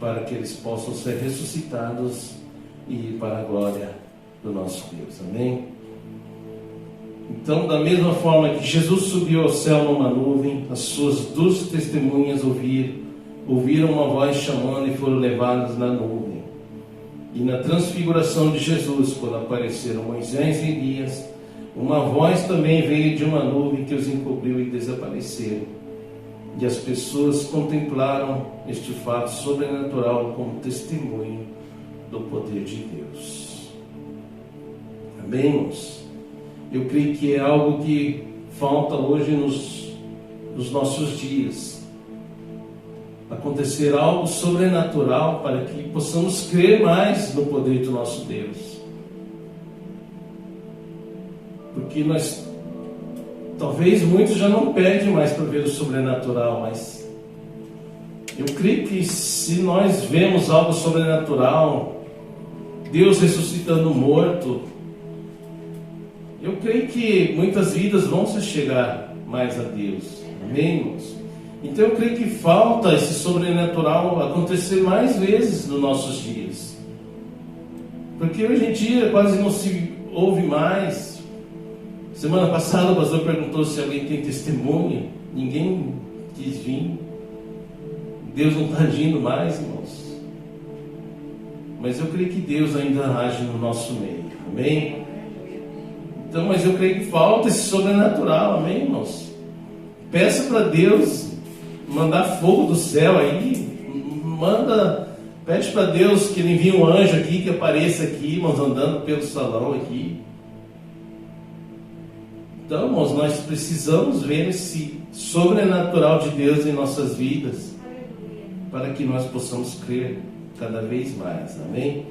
para que eles possam ser ressuscitados e ir para a glória do nosso Deus. Amém? Então, da mesma forma que Jesus subiu ao céu numa nuvem, as suas 12 testemunhas ouviram uma voz chamando e foram levadas na nuvem. E na transfiguração de Jesus, quando apareceram Moisés e Elias, uma voz também veio de uma nuvem que os encobriu e desapareceram. E as pessoas contemplaram este fato sobrenatural como testemunho do poder de Deus. Amém, irmãos? Eu creio que é algo que falta hoje nos nossos dias. Acontecer algo sobrenatural para que possamos crer mais no poder do nosso Deus. Porque talvez muitos já não pedem mais para ver o sobrenatural, mas eu creio que se nós vemos algo sobrenatural, Deus ressuscitando o morto, eu creio que muitas vidas vão se chegar mais a Deus. Amém, irmãos? Então eu creio que falta esse sobrenatural acontecer mais vezes nos nossos dias. Porque hoje em dia quase não se ouve mais. Semana passada o pastor perguntou se alguém tem testemunha. Ninguém quis vir. Deus não está agindo mais, irmãos. Mas eu creio que Deus ainda age no nosso meio. Amém? Então, mas eu creio que falta esse sobrenatural. Amém, irmãos? Peça para Deus mandar fogo do céu aí. Pede para Deus que Ele envie um anjo aqui, que apareça aqui, irmãos, andando pelo salão aqui. Então, irmãos, nós precisamos ver esse sobrenatural de Deus em nossas vidas, para que nós possamos crer cada vez mais. Amém?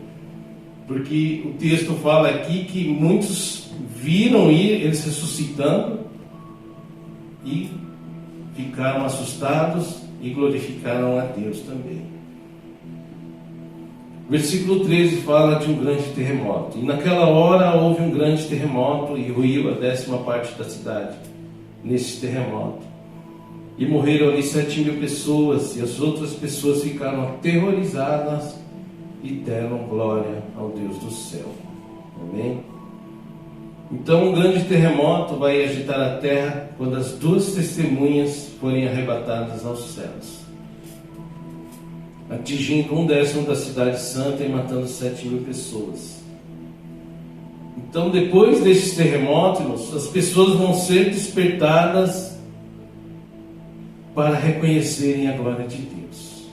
Porque o texto fala aqui que muitos viram eles ressuscitando e ficaram assustados e glorificaram a Deus também. Versículo 13 fala de um grande terremoto. E naquela hora houve um grande terremoto e ruiu a 10ª parte da cidade nesse terremoto. E morreram ali 7.000 pessoas, e as outras pessoas ficaram aterrorizadas e deram glória ao Deus do céu. Amém? Então um grande terremoto vai agitar a terra quando as 2 testemunhas forem arrebatadas aos céus, atingindo 1/10 da cidade santa e matando 7.000 pessoas. Então, depois desses terremotos, as pessoas vão ser despertadas para reconhecerem a glória de Deus.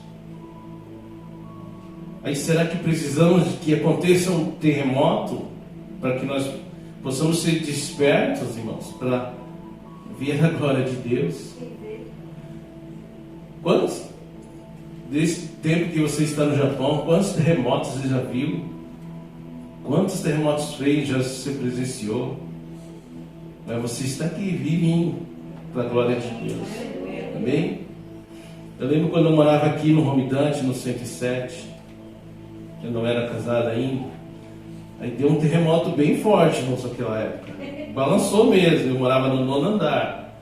Aí, será que precisamos que aconteça um terremoto para que nós possamos ser despertos, irmãos, para ver a glória de Deus? Quantos? Desse tempo que você está no Japão, quantos terremotos você já viu? Quantos terremotos feios já você presenciou? Mas você está aqui vivinho para a glória de Deus. Amém? Eu lembro quando eu morava aqui no Romidante, no 107. Eu não era casado ainda. Aí deu um terremoto bem forte, irmãos, naquela época. Balançou mesmo. Eu morava no 9º andar.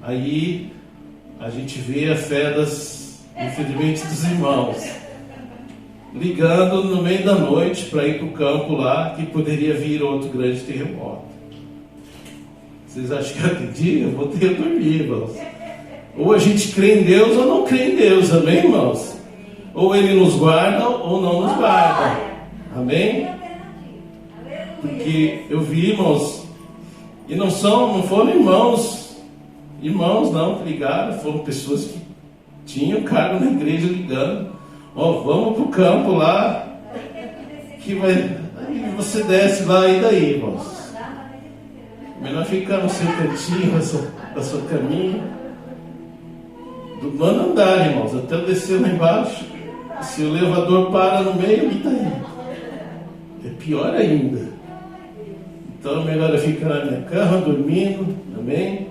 Aí a gente vê a fé infelizmente dos irmãos ligando no meio da noite para ir para o campo lá, que poderia vir outro grande terremoto. Vocês acham que aquele dia eu vou ter que dormir, irmãos? Ou a gente crê em Deus ou não crê em Deus, amém, irmãos? Ou Ele nos guarda ou não nos guarda, amém? Porque eu vi, irmãos, e não foram irmãos não, que ligaram, foram pessoas que tinham cargo na igreja ligando: vamos pro campo lá, que vai. Aí você desce lá, e daí, irmãos? Melhor ficar no seu cantinho, na sua caminho. Do 9º andar, irmãos, até eu descer lá embaixo. Se o elevador para no meio, e daí? É pior ainda. Então, melhor eu ficar na minha cama, dormindo, amém?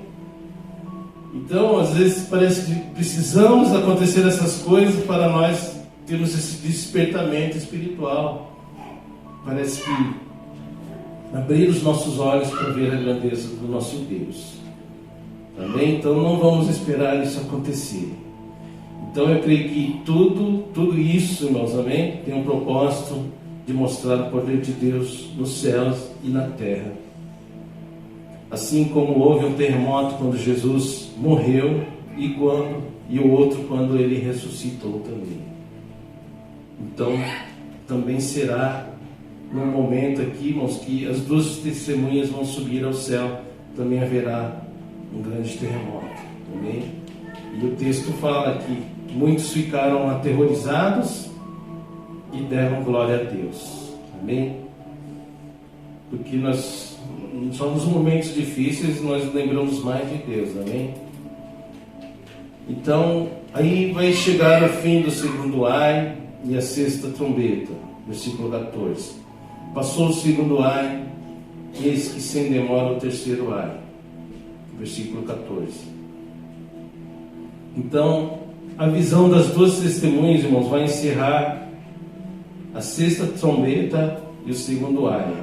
Então, às vezes parece que precisamos acontecer essas coisas para nós termos esse despertamento espiritual. Parece que abrir os nossos olhos para ver a grandeza do nosso Deus. Amém? Então não vamos esperar isso acontecer. Então eu creio que tudo isso, irmãos, amém, tem um propósito de mostrar o poder de Deus nos céus e na terra. Assim como houve um terremoto quando Jesus morreu e o outro quando ele ressuscitou também. Então, também será num momento aqui, irmãos, que as duas testemunhas vão subir ao céu, também haverá um grande terremoto. Amém? E o texto fala que muitos ficaram aterrorizados e deram glória a Deus. Amém? Porque nós, só nos momentos difíceis, nós lembramos mais de Deus. Amém? Então, aí vai chegar o fim do segundo ai e a sexta trombeta, versículo 14. Passou o segundo ai, eis que sem demora o terceiro ai, versículo 14. Então, a visão das duas testemunhas, irmãos, vai encerrar a sexta trombeta e o segundo ai.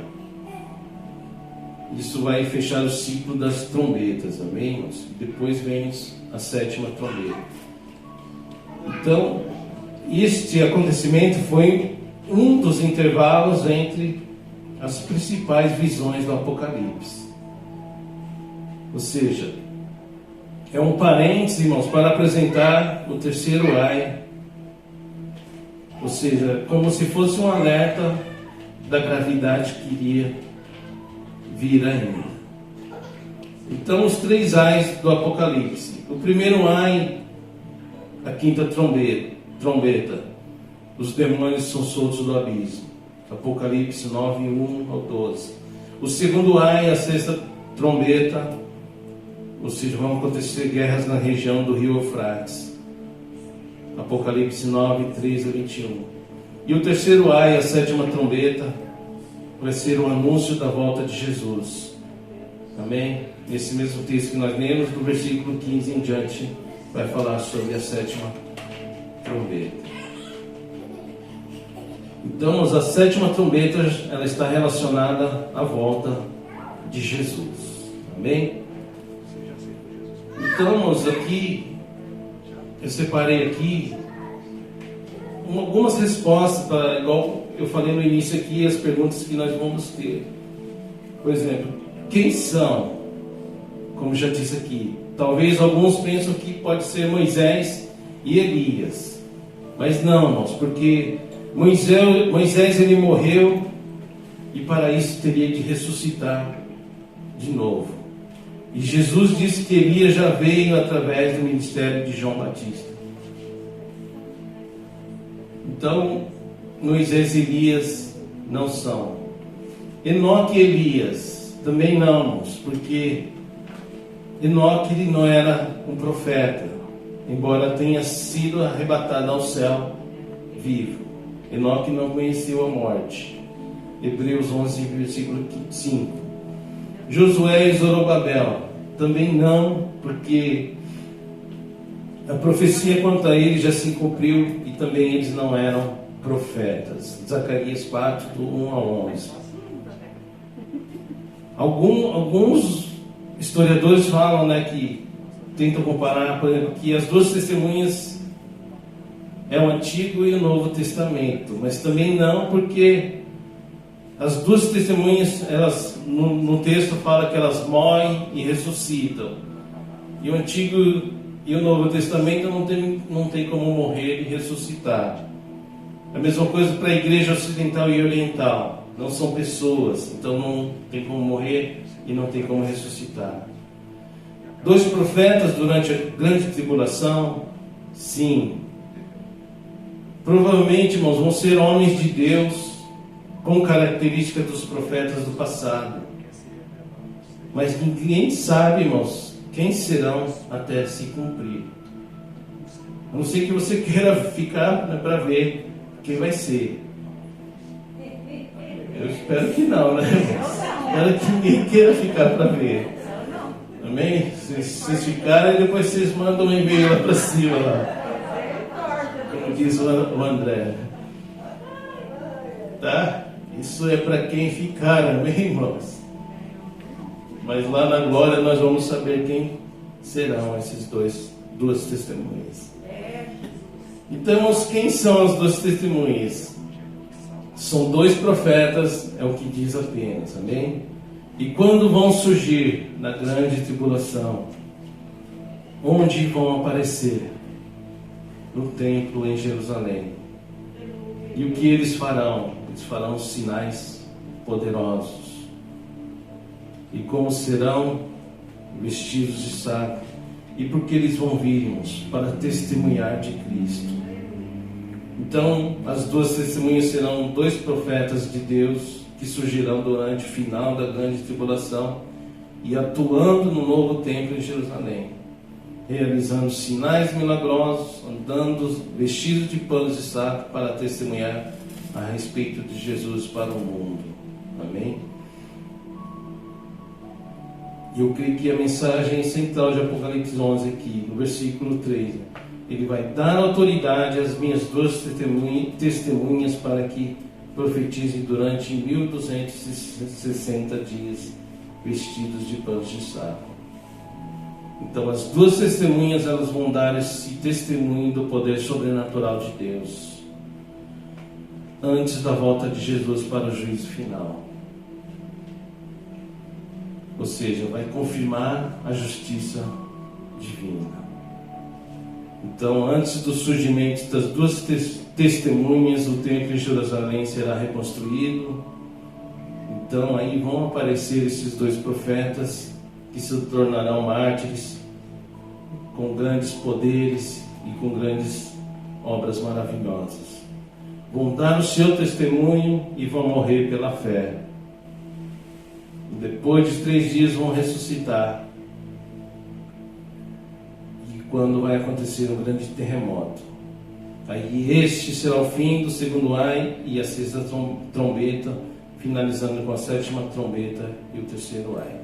Isso vai fechar o ciclo das trombetas, amém, irmãos? Depois vem a sétima trombeta. Então, este acontecimento foi um dos intervalos entre as principais visões do Apocalipse. Ou seja, é um parênteses, irmãos, para apresentar o terceiro ai. Ou seja, como se fosse um alerta da gravidade que iria vir ainda. Então, os três ais do Apocalipse. O primeiro ai, a quinta trombeta. Os demônios são soltos do abismo. Apocalipse 9, 1 ao 12. O segundo ai, a sexta trombeta. Ou seja, vão acontecer guerras na região do rio Eufrates. Apocalipse 9, 3 a 21. E o terceiro ai, a sétima trombeta, vai ser o anúncio da volta de Jesus. Amém? Nesse mesmo texto que nós lemos, do versículo 15 em diante, vai falar sobre a sétima trombeta. Então, a sétima trombeta, ela está relacionada à volta de Jesus. Amém? Então, irmãos, aqui, eu separei aqui algumas respostas, para, igual eu falei no início aqui, as perguntas que nós vamos ter. Por exemplo, quem são? Como já disse aqui, talvez alguns pensam que pode ser Moisés e Elias. Mas não, irmãos, porque Moisés ele morreu e para isso teria de ressuscitar de novo. E Jesus disse que Elias já veio através do ministério de João Batista. Então, Moisés e Elias não são. Enoque e Elias também não, irmãos, porque Enoque ele não era um profeta, embora tenha sido arrebatado ao céu vivo. Enoque não conheceu a morte. Hebreus 11, versículo 5. Josué e Zorobabel também não, porque a profecia quanto a eles já se cumpriu e também eles não eram profetas. Zacarias 4, do 1 a 11. Alguns historiadores falam, que tentam comparar, por exemplo, que as duas testemunhas é o Antigo e o Novo Testamento, mas também não, porque as duas testemunhas, elas no texto fala que elas morrem e ressuscitam. E o Antigo e o Novo Testamento não tem como morrer e ressuscitar. A mesma coisa para a igreja ocidental e oriental. Não são pessoas, então não tem como morrer e não tem como ressuscitar. Dois profetas durante a grande tribulação? Sim. Provavelmente, irmãos, vão ser homens de Deus com características dos profetas do passado. Mas ninguém sabe, irmãos, quem serão até se cumprir. A não ser que você queira ficar para ver quem vai ser. Eu espero que não, né, irmãos? Espero que ninguém queira ficar para ver. Amém? Se vocês ficarem, depois vocês mandam um e-mail lá para cima, lá. Como diz o André. Tá? Isso é para quem ficar, amém, irmãos? Mas lá na glória nós vamos saber quem serão esses duas testemunhas. Então, quem são as duas testemunhas? São dois profetas, é o que diz apenas, amém? E quando vão surgir na grande tribulação, onde vão aparecer? No templo em Jerusalém. E o que eles farão? Eles farão sinais poderosos. E como serão? Vestidos de saco. E porque eles vão vir, irmãos, para testemunhar de Cristo. Então, as duas testemunhas serão dois profetas de Deus que surgirão durante o final da grande tribulação e atuando no novo templo em Jerusalém, realizando sinais milagrosos, andando vestidos de panos de saco para testemunhar a respeito de Jesus para o mundo. Amém? E eu creio que a mensagem central de Apocalipse 11 aqui, no versículo 3, ele vai dar autoridade às minhas duas testemunhas para que profetizem durante 1260 dias, vestidos de panos de saco. Então as duas testemunhas, elas vão dar esse testemunho do poder sobrenatural de Deus antes da volta de Jesus para o juízo final. Ou seja, vai confirmar a justiça divina. Então, antes do surgimento das duas testemunhas, o templo em Jerusalém será reconstruído. Então, aí vão aparecer esses dois profetas que se tornarão mártires, com grandes poderes e com grandes obras maravilhosas. Vão dar o seu testemunho e vão morrer pela fé. E depois de 3 dias vão ressuscitar. E quando vai acontecer um grande terremoto, aí este será o fim do segundo ai e a sexta trombeta, finalizando com a 7ª trombeta e o terceiro ai.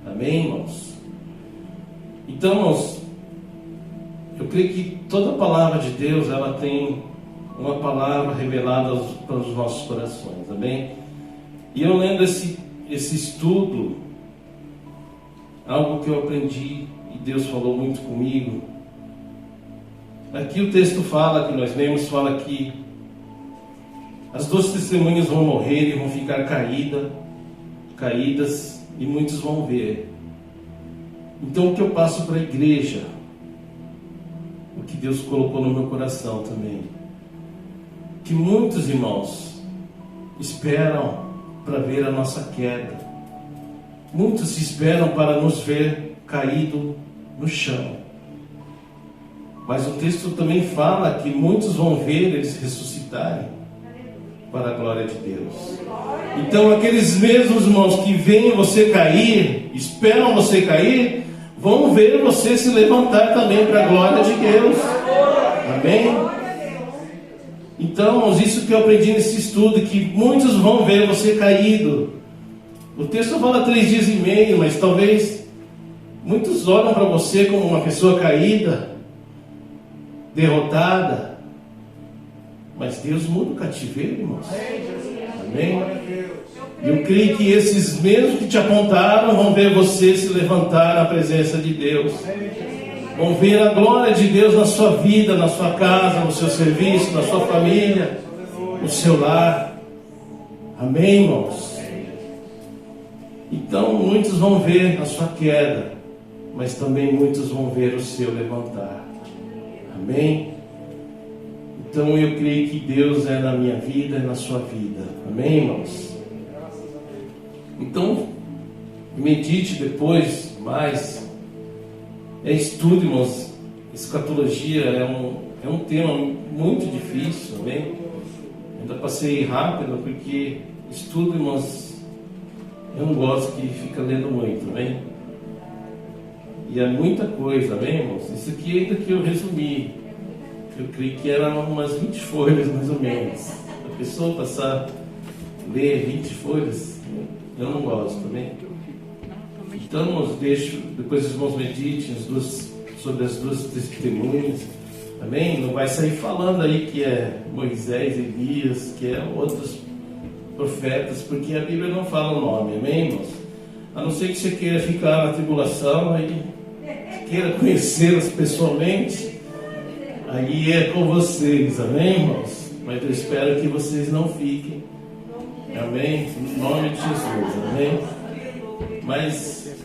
Amém, irmãos? Então, irmãos, eu creio que toda a palavra de Deus, ela tem uma palavra revelada para os nossos corações, amém? E eu lendo esse estudo, algo que eu aprendi e Deus falou muito comigo. Aqui o texto fala, que nós lemos, fala que as duas testemunhas vão morrer e vão ficar caídas, e muitos vão ver. Então o que eu passo para a igreja, o que Deus colocou no meu coração também, que muitos irmãos esperam para ver a nossa queda. Muitos esperam para nos ver caído no chão. Mas o texto também fala que muitos vão ver eles ressuscitarem para a glória de Deus. Então aqueles mesmos irmãos que veem você cair, esperam você cair, vão ver você se levantar também para a glória de Deus. Amém? Então, irmãos, isso que eu aprendi nesse estudo, que muitos vão ver você caído. O texto fala 3 dias e meio, mas talvez muitos olham para você como uma pessoa caída, derrotada. Mas Deus muda o cativeiro, irmãos. Amém? E eu creio que esses mesmos que te apontaram vão ver você se levantar na presença de Deus. Vão ver a glória de Deus na sua vida, na sua casa, no seu serviço, na sua família, no seu lar. Amém, irmãos? Então muitos vão ver a sua queda, mas também muitos vão ver o seu levantar. Amém? Então eu creio que Deus é na minha vida e na sua vida. Amém, irmãos? Então medite depois mais. Estude, irmãos. Escatologia é um tema muito difícil, amém? Ainda passei rápido porque estudo, irmãos, eu não gosto que fica lendo muito, amém? E é muita coisa, amém, irmãos? Isso aqui ainda que eu resumi, eu creio que eram umas 20 folhas mais ou menos. A pessoa passar a ler 20 folhas, eu não gosto, amém? Então, irmãos, depois os irmãos meditem sobre as duas testemunhas, amém? Não vai sair falando aí que é Moisés, Elias, que é outros profetas, porque a Bíblia não fala o nome, amém, irmãos? A não ser que você queira ficar na tribulação e queira conhecê-los pessoalmente, Aí é com vocês, amém, irmãos? Mas eu espero que vocês não fiquem, amém? Em nome de Jesus, amém? Mas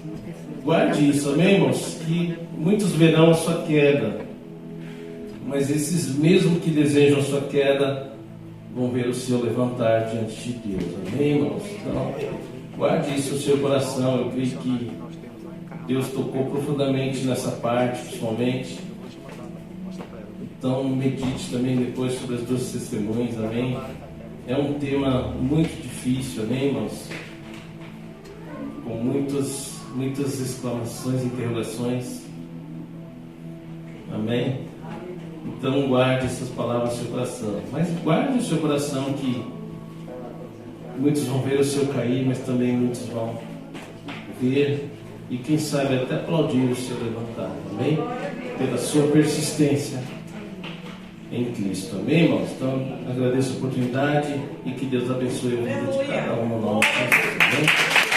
guarde isso, amém, irmãos? Que muitos verão a sua queda, mas esses mesmos que desejam a sua queda vão ver o seu levantar diante de Deus, amém, irmãos? Então, guarde isso no seu coração. Eu creio que Deus tocou profundamente nessa parte, principalmente. Então, medite também depois sobre as duas testemunhas, amém? É um tema muito difícil, amém, irmãos? Com muitas exclamações e interrogações, amém? Então, guarde essas palavras no seu coração. Mas guarde no seu coração que muitos vão ver o seu cair, mas também muitos vão ver e, quem sabe, até aplaudir o seu levantar, amém? Pela sua persistência em Cristo, amém, irmãos? Então, agradeço a oportunidade e que Deus abençoe a vida de cada um no nome de Jesus, amém?